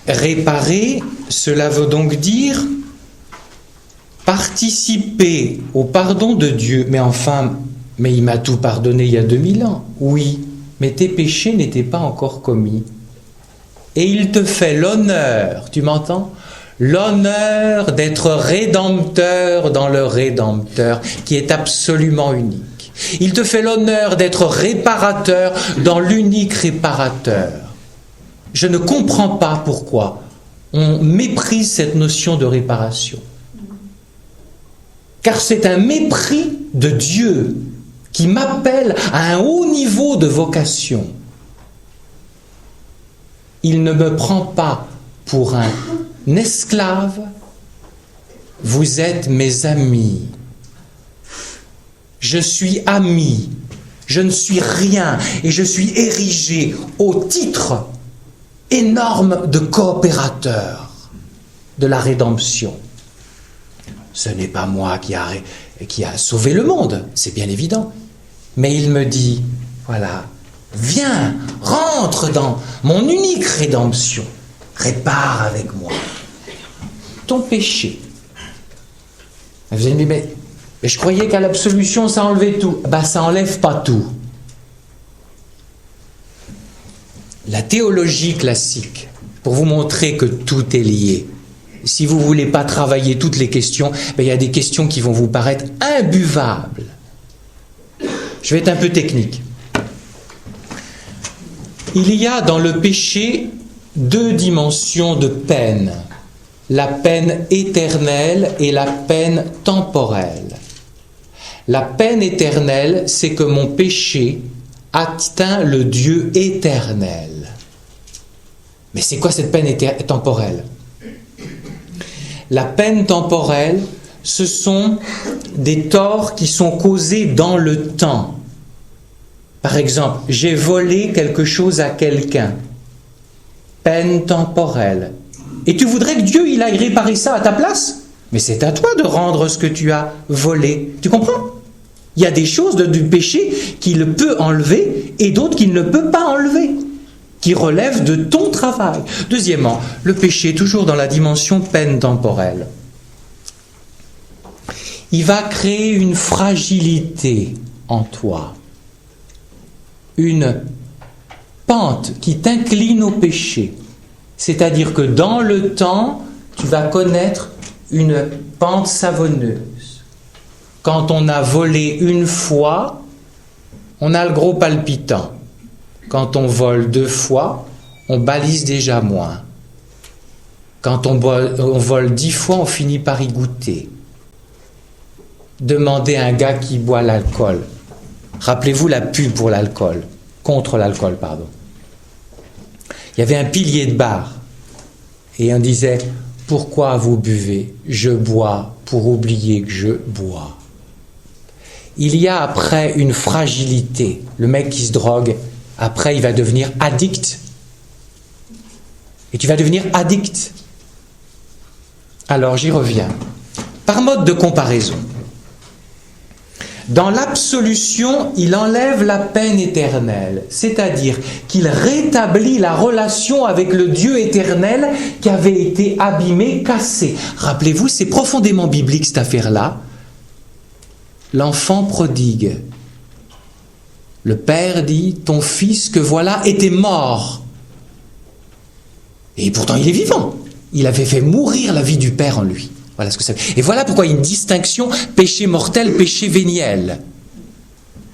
Réparer, cela veut donc dire participer au pardon de Dieu. Mais il m'a tout pardonné il y a 2000 ans. Oui, mais tes péchés n'étaient pas encore commis. Et il te fait l'honneur, tu m'entends? L'honneur d'être rédempteur dans le Rédempteur, qui est absolument unique. Il te fait l'honneur d'être réparateur dans l'unique réparateur. Je ne comprends pas pourquoi on méprise cette notion de réparation. Car c'est un mépris de Dieu qui m'appelle à un haut niveau de vocation. Il ne me prend pas pour un esclave, vous êtes mes amis. Je suis ami, je ne suis rien et je suis érigé au titre énorme de coopérateur de la rédemption. Ce n'est pas moi qui a sauvé le monde, c'est bien évident. Mais il me dit, voilà, viens, rentre dans mon unique rédemption, répare avec moi ton péché. Vous allez me dire, mais je croyais qu'à l'absolution ça enlevait tout. Ben, ça enlève pas tout. La théologie classique, pour vous montrer que tout est lié, si vous ne voulez pas travailler toutes les questions, ben, il y a des questions qui vont vous paraître imbuvables. Je vais être un peu technique. Il y a dans le péché deux dimensions de peine. La peine éternelle et la peine temporelle. La peine éternelle, c'est que mon péché atteint le Dieu éternel. Mais c'est quoi cette peine temporelle? La peine temporelle, ce sont des torts qui sont causés dans le temps. Par exemple, j'ai volé quelque chose à quelqu'un. Peine temporelle. Et tu voudrais que Dieu il aille réparer ça à ta place? Mais c'est à toi de rendre ce que tu as volé. Tu comprends? Il y a des choses du péché qu'il peut enlever et d'autres qu'il ne peut pas enlever, qui relèvent de ton travail. Deuxièmement, le péché, toujours dans la dimension peine temporelle. Il va créer une fragilité en toi, une pente qui t'incline au péché. C'est-à-dire que dans le temps, tu vas connaître une pente savonneuse. Quand on a volé une fois, on a le gros palpitant. Quand on vole 2 fois, on balise déjà moins. Quand on vole 10 fois, on finit par y goûter. Demandez à un gars qui boit l'alcool. Rappelez-vous la pub pour l'alcool, contre l'alcool, pardon. Il y avait un pilier de bar et on disait « Pourquoi vous buvez? Je bois pour oublier que je bois. » Il y a après une fragilité. Le mec qui se drogue, après il va devenir addict. Et tu vas devenir addict. Alors j'y reviens. Par mode de comparaison. Dans l'absolution, il enlève la peine éternelle, c'est-à-dire qu'il rétablit la relation avec le Dieu éternel qui avait été abîmé, cassé. Rappelez-vous, c'est profondément biblique cette affaire-là. L'enfant prodigue. Le père dit, ton fils que voilà était mort. Et pourtant il est vivant. Il avait fait mourir la vie du père en lui. Voilà ce que ça veut. Et voilà pourquoi il y a une distinction péché mortel, péché véniel.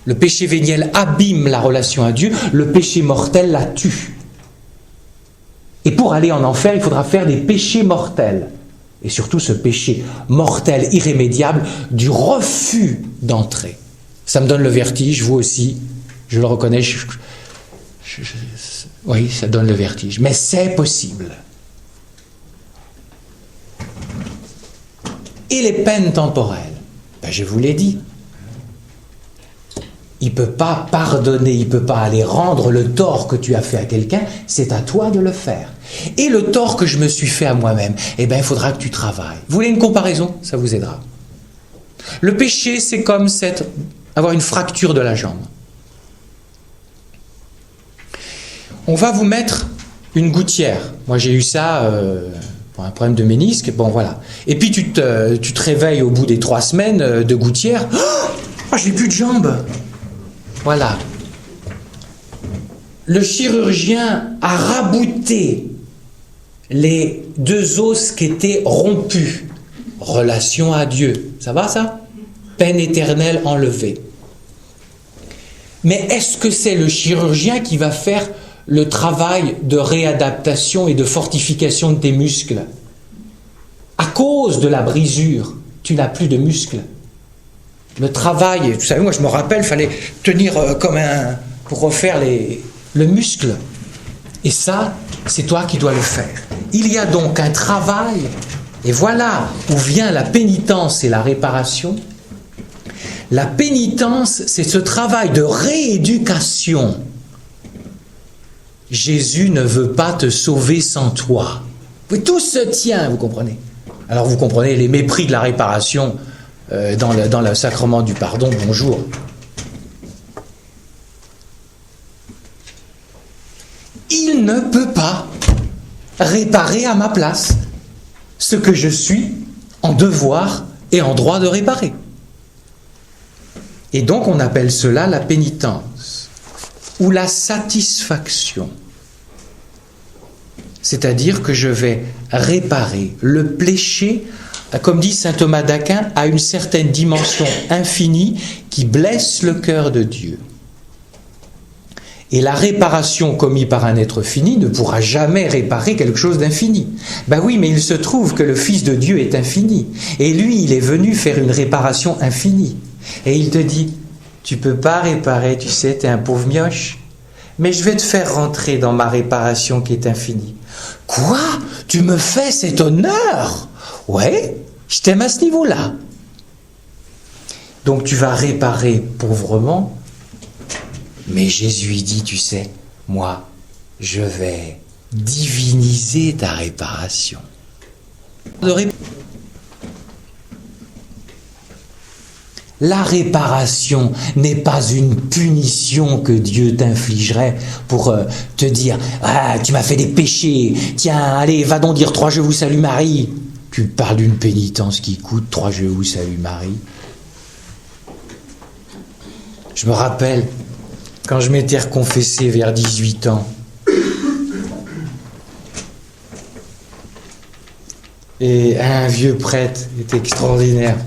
Le péché véniel abîme la relation à Dieu, le péché mortel la tue. Et pour aller en enfer, il faudra faire des péchés mortels. Et surtout ce péché mortel, irrémédiable, du refus d'entrer. Ça me donne le vertige, vous aussi, je le reconnais. Oui, ça donne le vertige. Mais c'est possible. Et les peines temporelles, ben je vous l'ai dit, il ne peut pas pardonner, il ne peut pas aller rendre le tort que tu as fait à quelqu'un, c'est à toi de le faire. Et le tort que je me suis fait à moi-même, eh bien il faudra que tu travailles. Vous voulez une comparaison? Ça vous aidera. Le péché, c'est comme avoir une fracture de la jambe. On va vous mettre une gouttière. Moi j'ai eu ça... pour un problème de ménisque, bon voilà. Et puis tu te réveilles au bout des 3 semaines de gouttière. Oh, j'ai plus de jambes. Voilà. le chirurgien a rabouté les 2 os qui étaient rompus. Relation à Dieu. Ça va ça? Peine éternelle enlevée. Mais est-ce que c'est le chirurgien qui va faire le travail de réadaptation et de fortification de tes muscles? À cause de la brisure, tu n'as plus de muscles. Le travail, vous savez, moi je me rappelle, il fallait tenir comme un... pour refaire le muscle. Et ça, c'est toi qui dois le faire. Il y a donc un travail, et voilà où vient la pénitence et la réparation. La pénitence, c'est ce travail de rééducation. Jésus ne veut pas te sauver sans toi. Tout se tient, vous comprenez? Alors vous comprenez les mépris de la réparation dans le sacrement du pardon, bonjour. Il ne peut pas réparer à ma place ce que je suis en devoir et en droit de réparer. Et donc on appelle cela la pénitence ou la satisfaction. C'est-à-dire que je vais réparer. Le péché, comme dit saint Thomas d'Aquin, a une certaine dimension infinie qui blesse le cœur de Dieu. Et la réparation commise par un être fini ne pourra jamais réparer quelque chose d'infini. Ben oui, mais il se trouve que le Fils de Dieu est infini. Et lui, il est venu faire une réparation infinie. Et il te dit, tu peux pas réparer, tu sais, t'es un pauvre mioche. Mais je vais te faire rentrer dans ma réparation qui est infinie. Quoi? Tu me fais cet honneur? Ouais, je t'aime à ce niveau-là. Donc tu vas réparer pauvrement. Mais Jésus dit, tu sais, moi, je vais diviniser ta réparation. La réparation n'est pas une punition que Dieu t'infligerait pour te dire « Ah, tu m'as fait des péchés, tiens, allez, va donc dire 3 Je vous salue Marie ». Tu parles d'une pénitence qui coûte 3 Je vous salue Marie. Je me rappelle, quand je m'étais reconfessé vers 18 ans, et un vieux prêtre était extraordinaire,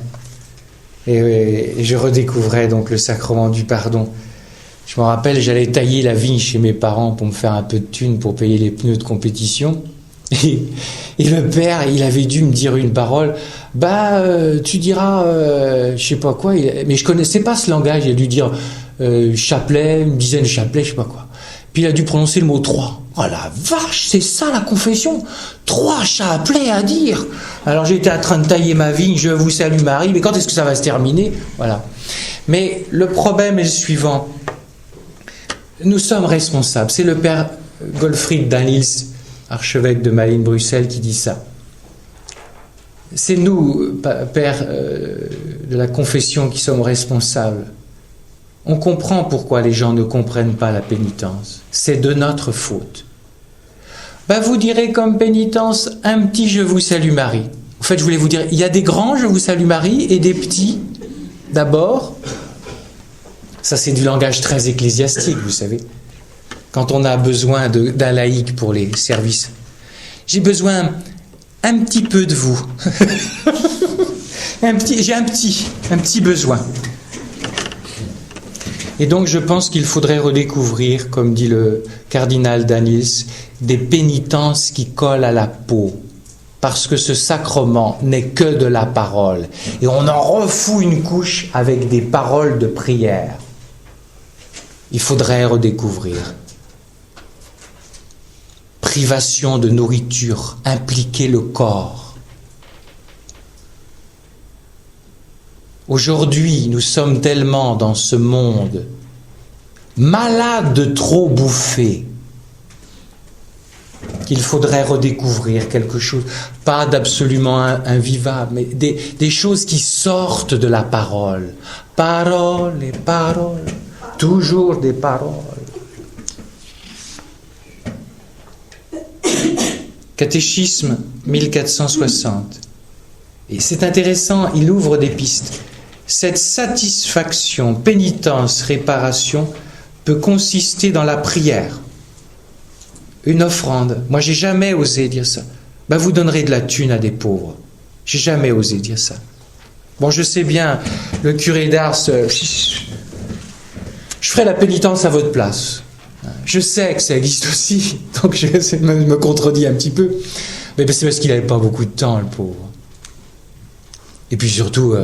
et je redécouvrais donc le sacrement du pardon. Je me rappelle, j'allais tailler la vigne chez mes parents pour me faire un peu de thunes pour payer les pneus de compétition. Et le père, il avait dû me dire une parole. Tu diras, je sais pas quoi. Mais je connaissais pas ce langage. Il a dû dire chapelet, une dizaine de chapelets, je sais pas quoi. Puis il a dû prononcer le mot 3. Oh la vache, c'est ça la confession. 3 chapelets à dire. Alors j'étais en train de tailler ma vigne, je vous salue Marie, mais quand est-ce que ça va se terminer? Voilà. Mais le problème est le suivant. Nous sommes responsables. C'est le père Gottfried Daniels, archevêque de Malines-Bruxelles, qui dit ça. C'est nous, père de la confession, qui sommes responsables. On comprend pourquoi les gens ne comprennent pas la pénitence. C'est de notre faute. Vous direz comme pénitence un petit Je vous salue Marie. En fait, je voulais vous dire, il y a des grands Je vous salue Marie et des petits. D'abord, ça c'est du langage très ecclésiastique, vous savez. Quand on a besoin d'un laïc pour les services. J'ai besoin un petit peu de vous. J'ai un petit besoin. Et donc je pense qu'il faudrait redécouvrir, comme dit le cardinal Daniels, des pénitences qui collent à la peau. Parce que ce sacrement n'est que de la parole. Et on en refout une couche avec des paroles de prière. Il faudrait redécouvrir. Privation de nourriture, impliquer le corps. Aujourd'hui, nous sommes tellement dans ce monde malades de trop bouffer qu'il faudrait redécouvrir quelque chose, pas d'absolument invivable, mais des choses qui sortent de la parole. Paroles et paroles, toujours des paroles. Catéchisme 1460. Et c'est intéressant, il ouvre des pistes. Cette satisfaction, pénitence, réparation peut consister dans la prière. une offrande. Moi, j'ai jamais osé dire ça. Ben, vous donnerez de la thune à des pauvres. J'ai jamais osé dire ça. Bon, je sais bien, le curé d'Ars, je ferai la pénitence à votre place. Je sais que ça existe aussi, donc je me contredis un petit peu. Mais c'est parce qu'il n'avait pas beaucoup de temps, le pauvre. Et puis surtout,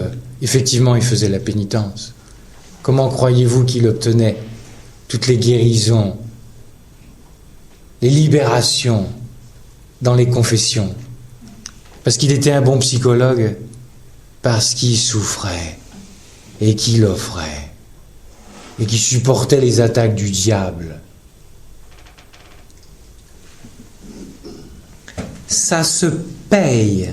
effectivement, il faisait la pénitence. Comment croyez-vous qu'il obtenait toutes les guérisons, les libérations dans les confessions? Parce qu'il était un bon psychologue, parce qu'il souffrait et qu'il offrait et qu'il supportait les attaques du diable. Ça se paye,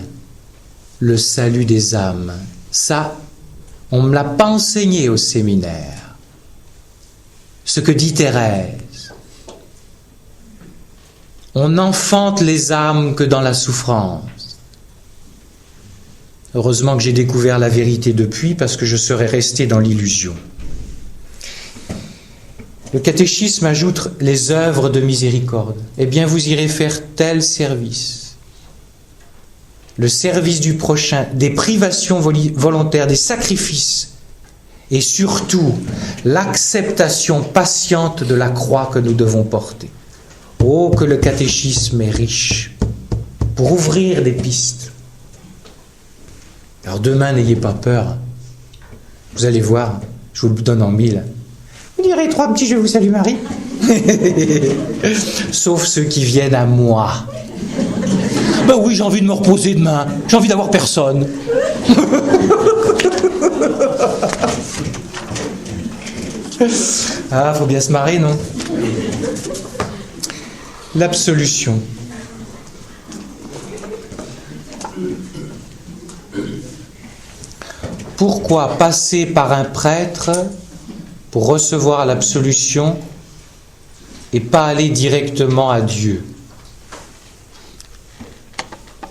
le salut des âmes. Ça, on ne me l'a pas enseigné au séminaire. Ce que dit Thérèse. On n'enfante les âmes que dans la souffrance. Heureusement que j'ai découvert la vérité depuis, parce que je serais resté dans l'illusion. Le catéchisme ajoute les œuvres de miséricorde. Eh bien, vous irez faire tel service. Le service du prochain, des privations volontaires, des sacrifices, et surtout l'acceptation patiente de la croix que nous devons porter. Oh, que le catéchisme est riche pour ouvrir des pistes. Alors demain, n'ayez pas peur. Vous allez voir, je vous le donne en 1000. Vous direz 3 petits « Je vous salue Marie ». Sauf ceux qui viennent à moi. Ben oui, j'ai envie de me reposer demain. J'ai envie d'avoir personne. Ah, faut bien se marrer, non? L'absolution. Pourquoi passer par un prêtre pour recevoir l'absolution et pas aller directement à Dieu?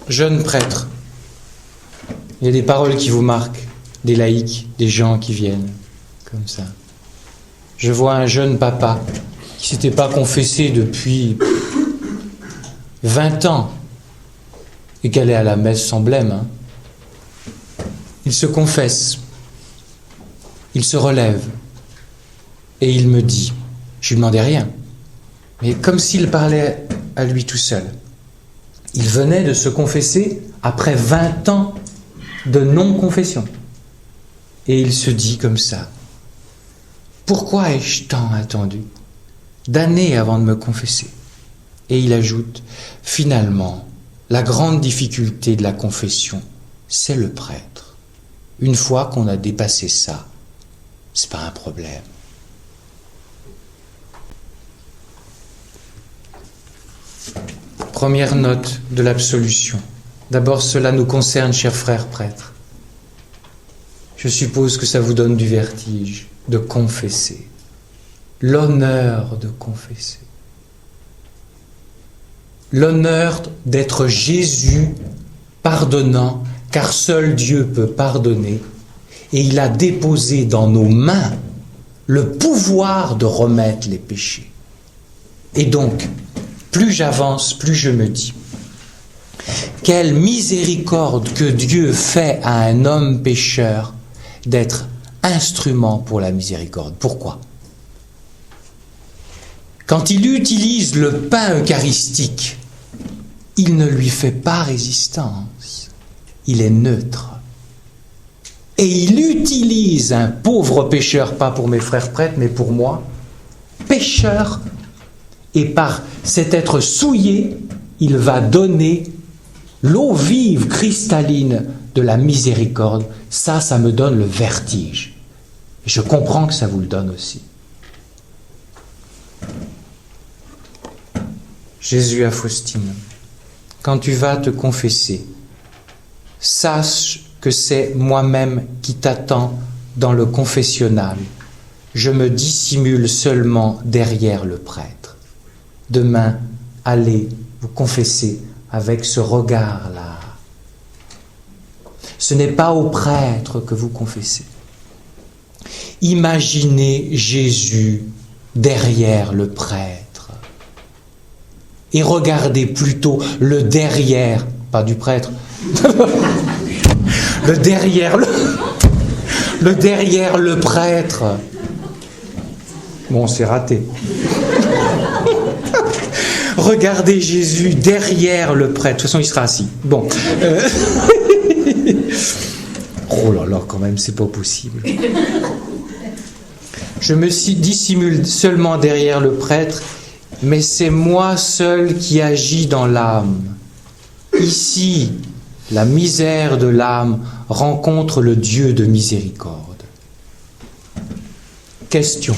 Jeune prêtre, il y a des paroles qui vous marquent, des laïcs, des gens qui viennent comme ça. Je vois un jeune papa qui ne s'était pas confessé depuis 20 ans et qui allait à la messe sans blême. Il se confesse, il se relève et il me dit, je lui demandais rien, mais comme s'il parlait à lui tout seul. Il venait de se confesser après 20 ans de non-confession. Et il se dit comme ça, pourquoi ai-je tant attendu d'années avant de me confesser? Et il ajoute, finalement, la grande difficulté de la confession, c'est le prêtre. Une fois qu'on a dépassé ça, c'est pas un problème. Première note de l'absolution. D'abord, cela nous concerne, chers frères prêtres. Je suppose que ça vous donne du vertige de confesser. L'honneur de confesser. L'honneur d'être Jésus pardonnant, car seul Dieu peut pardonner, et il a déposé dans nos mains le pouvoir de remettre les péchés. Et donc, plus j'avance, plus je me dis, quelle miséricorde que Dieu fait à un homme pécheur d'être instrument pour la miséricorde. Pourquoi? Quand il utilise le pain eucharistique, il ne lui fait pas résistance, il est neutre. Et il utilise un pauvre pécheur, pas pour mes frères prêtres, mais pour moi, pécheur, et par cet être souillé, il va donner l'eau vive, cristalline de la miséricorde. Ça me donne le vertige. Je comprends que ça vous le donne aussi. Jésus à Faustine, quand tu vas te confesser, sache que c'est moi-même qui t'attends dans le confessionnal. Je me dissimule seulement derrière le prêtre. Demain, allez vous confesser avec ce regard-là. Ce n'est pas au prêtre que vous confessez. Imaginez Jésus derrière le prêtre. et regardez plutôt le derrière, pas du prêtre, le derrière le prêtre. Bon, c'est raté. Regardez Jésus derrière le prêtre. De toute façon, il sera assis. Bon. Oh là là, quand même, c'est pas possible. Je me dissimule seulement derrière le prêtre, mais c'est moi seul qui agis dans l'âme. Ici, la misère de l'âme rencontre le Dieu de miséricorde. Question.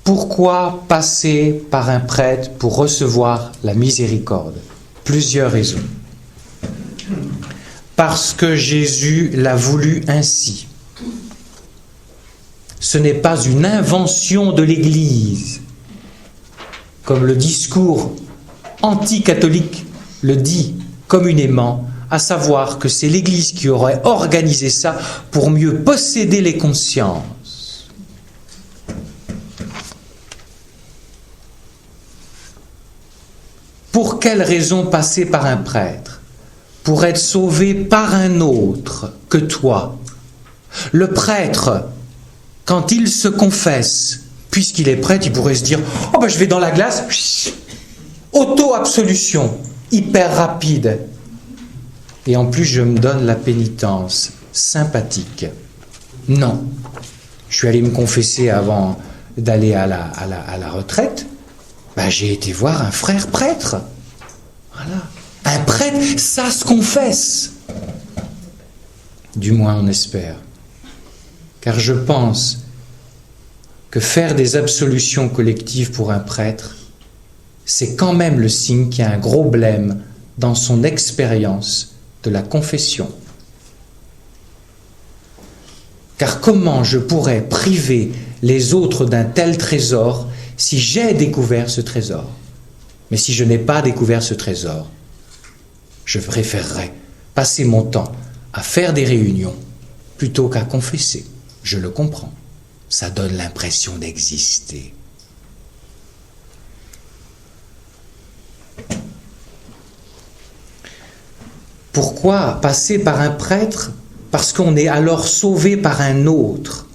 Pourquoi passer par un prêtre pour recevoir la miséricorde? Plusieurs raisons. Parce que Jésus l'a voulu ainsi. Ce n'est pas une invention de l'Église, comme le discours anticatholique le dit communément, à savoir que c'est l'Église qui aurait organisé ça pour mieux posséder les consciences. Pour quelle raison passer par un prêtre? Pour être sauvé par un autre que toi. Le prêtre, quand il se confesse, puisqu'il est prêtre, il pourrait se dire « Oh ben je vais dans la glace, auto-absolution, hyper rapide. Et en plus je me donne la pénitence, sympathique. » Non. Je suis allé me confesser avant d'aller à la retraite. Ben, j'ai été voir un frère prêtre. Voilà. Un prêtre, ça se confesse. Du moins on espère. Car je pense que faire des absolutions collectives pour un prêtre, c'est quand même le signe qu'il y a un gros blême dans son expérience de la confession. Car comment je pourrais priver les autres d'un tel trésor si j'ai découvert ce trésor? Mais si je n'ai pas découvert ce trésor, je préférerais passer mon temps à faire des réunions plutôt qu'à confesser. Je le comprends. Ça donne l'impression d'exister. Pourquoi passer par un prêtre? Parce qu'on est alors sauvé par un autre.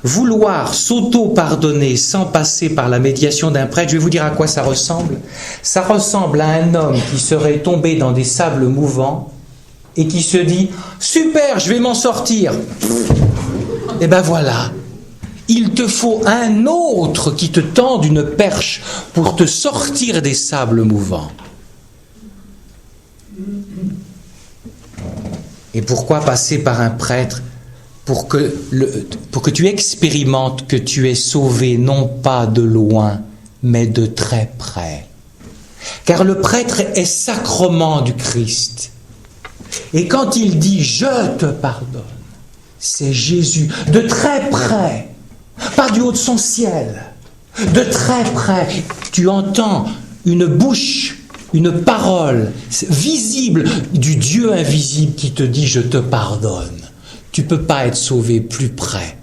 Vouloir s'auto-pardonner sans passer par la médiation d'un prêtre, je vais vous dire à quoi ça ressemble. Ça ressemble à un homme qui serait tombé dans des sables mouvants et qui se dit « Super, je vais m'en sortir !» Et ben voilà, il te faut un autre qui te tende une perche pour te sortir des sables mouvants. Et pourquoi passer par un prêtre? Pour que tu expérimentes que tu es sauvé non pas de loin, mais de très près. Car le prêtre est sacrement du Christ. Et quand il dit « je te pardonne », c'est Jésus, de très près, pas du haut de son ciel, de très près. Tu entends une bouche, une parole visible du Dieu invisible qui te dit « je te pardonne ». Tu ne peux pas être sauvé plus près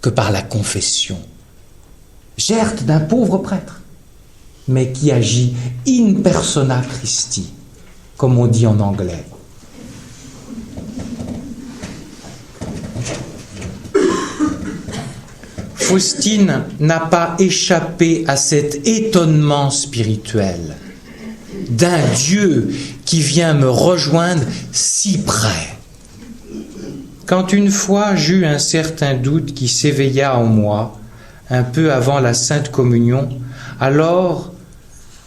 que par la confession. Certes d'un pauvre prêtre, mais qui agit in persona Christi, comme on dit en anglais. Faustine n'a pas échappé à cet étonnement spirituel d'un Dieu qui vient me rejoindre si près. Quand une fois j'eus un certain doute qui s'éveilla en moi, un peu avant la Sainte Communion, alors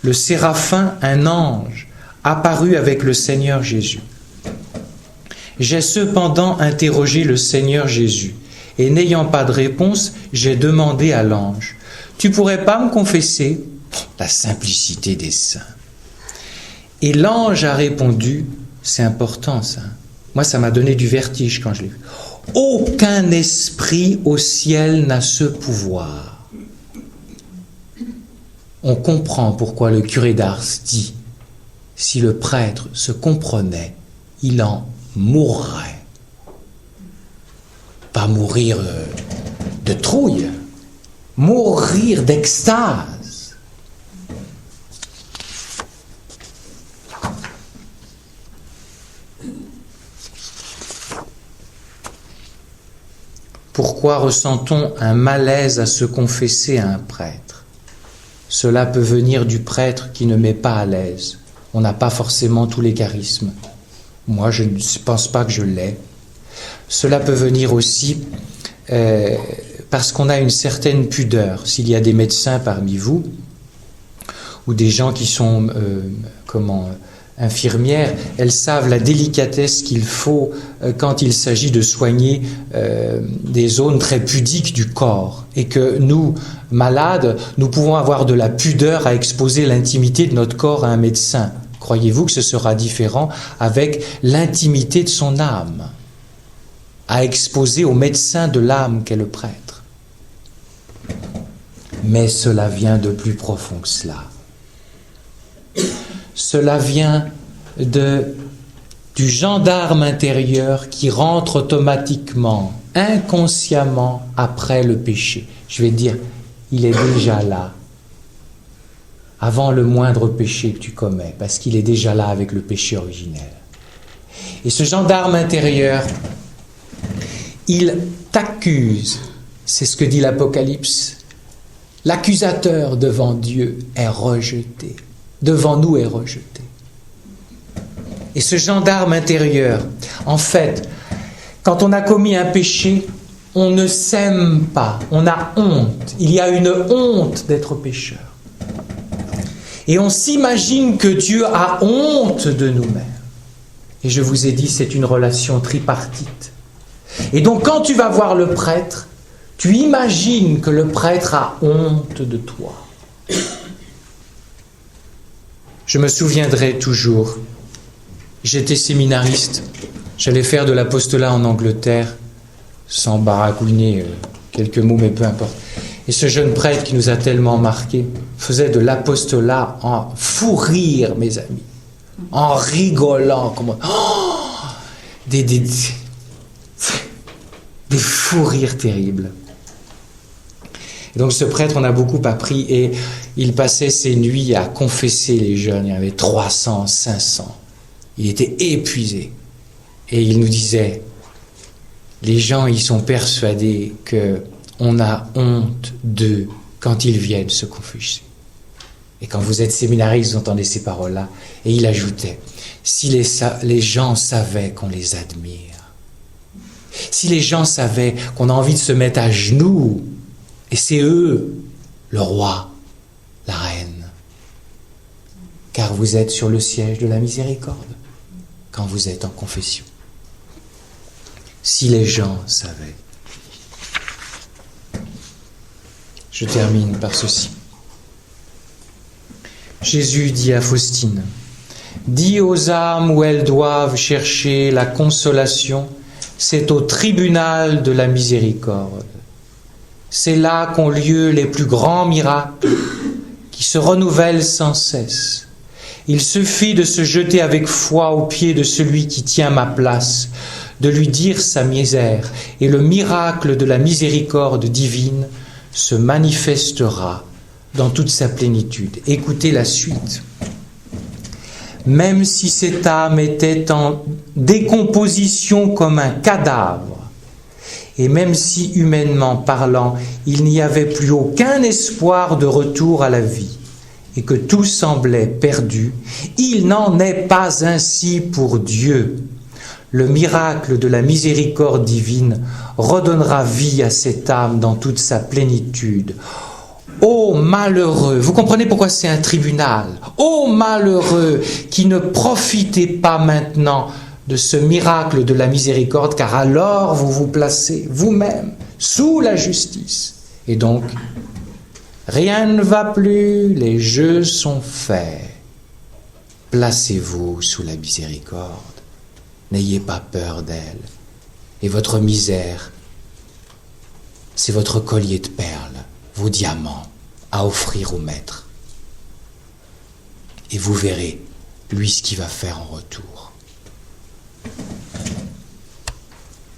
le séraphin, un ange, apparut avec le Seigneur Jésus. J'ai cependant interrogé le Seigneur Jésus, et n'ayant pas de réponse, j'ai demandé à l'ange, « Tu pourrais pas me confesser ?» La simplicité des saints. Et l'ange a répondu, c'est important ça, moi ça m'a donné du vertige quand je l'ai vu, « Aucun esprit au ciel n'a ce pouvoir. » On comprend pourquoi le curé d'Ars dit, si le prêtre se comprenait, il en mourrait. Pas mourir de trouille, mourir d'extase. Pourquoi ressent-on un malaise à se confesser à un prêtre? Cela peut venir du prêtre qui ne met pas à l'aise. On n'a pas forcément tous les charismes. Moi, je ne pense pas que je l'ai. Cela peut venir aussi parce qu'on a une certaine pudeur. S'il y a des médecins parmi vous, ou des gens qui sont infirmières, elles savent la délicatesse qu'il faut quand il s'agit de soigner des zones très pudiques du corps. Et que nous, malades, nous pouvons avoir de la pudeur à exposer l'intimité de notre corps à un médecin. Croyez-vous que ce sera différent avec l'intimité de son âme, à exposer au médecin de l'âme qu'est le prêtre? Mais cela vient de plus profond que cela. Cela vient du gendarme intérieur qui rentre automatiquement, inconsciemment, après le péché. Je vais dire, il est déjà là, avant le moindre péché que tu commets, parce qu'il est déjà là avec le péché originel. Et ce gendarme intérieur, il t'accuse, c'est ce que dit l'Apocalypse. L'accusateur devant Dieu est rejeté, devant nous est rejeté. Et ce gendarme intérieur, en fait, quand on a commis un péché, on ne s'aime pas, on a honte. Il y a une honte d'être pécheur. Et on s'imagine que Dieu a honte de nous-mêmes. Et je vous ai dit, c'est une relation tripartite. Et donc quand tu vas voir le prêtre, tu imagines que le prêtre a honte de toi. Je me souviendrai toujours, j'étais séminariste, j'allais faire de l'apostolat en Angleterre, sans baragouiner quelques mots, mais peu importe. Et ce jeune prêtre qui nous a tellement marqués faisait de l'apostolat en fou rire, mes amis, en rigolant, des fous rires terribles. Et donc ce prêtre, on a beaucoup appris et il passait ses nuits à confesser les jeunes. Il y en avait 300, 500. Il était épuisé. Et il nous disait, les gens, ils sont persuadés qu'on a honte d'eux quand ils viennent se confesser. Et quand vous êtes séminariste, vous entendez ces paroles-là. Et il ajoutait, si les gens savaient qu'on les admire, si les gens savaient qu'on a envie de se mettre à genoux, et c'est eux, le roi, la reine, car vous êtes sur le siège de la miséricorde quand vous êtes en confession. Si les gens savaient. Je termine par ceci. Jésus dit à Faustine, « Dis aux âmes où elles doivent chercher la consolation, c'est au tribunal de la miséricorde. C'est là qu'ont lieu les plus grands miracles, qui se renouvellent sans cesse. Il suffit de se jeter avec foi aux pieds de celui qui tient ma place, de lui dire sa misère, et le miracle de la miséricorde divine se manifestera dans toute sa plénitude. » Écoutez la suite. « Même si cette âme était en décomposition comme un cadavre, et même si, humainement parlant, il n'y avait plus aucun espoir de retour à la vie, et que tout semblait perdu, il n'en est pas ainsi pour Dieu. Le miracle de la miséricorde divine redonnera vie à cette âme dans toute sa plénitude. Ô malheureux, vous comprenez pourquoi c'est un tribunal. Ô malheureux qui ne profitez pas maintenant de ce miracle de la miséricorde, car alors vous vous placez vous-même sous la justice. Et donc, rien ne va plus, les jeux sont faits. Placez-vous sous la miséricorde. N'ayez pas peur d'elle. Et votre misère, c'est votre collier de perles, vos diamants, à offrir au maître. Et vous verrez, lui, ce qu'il va faire en retour.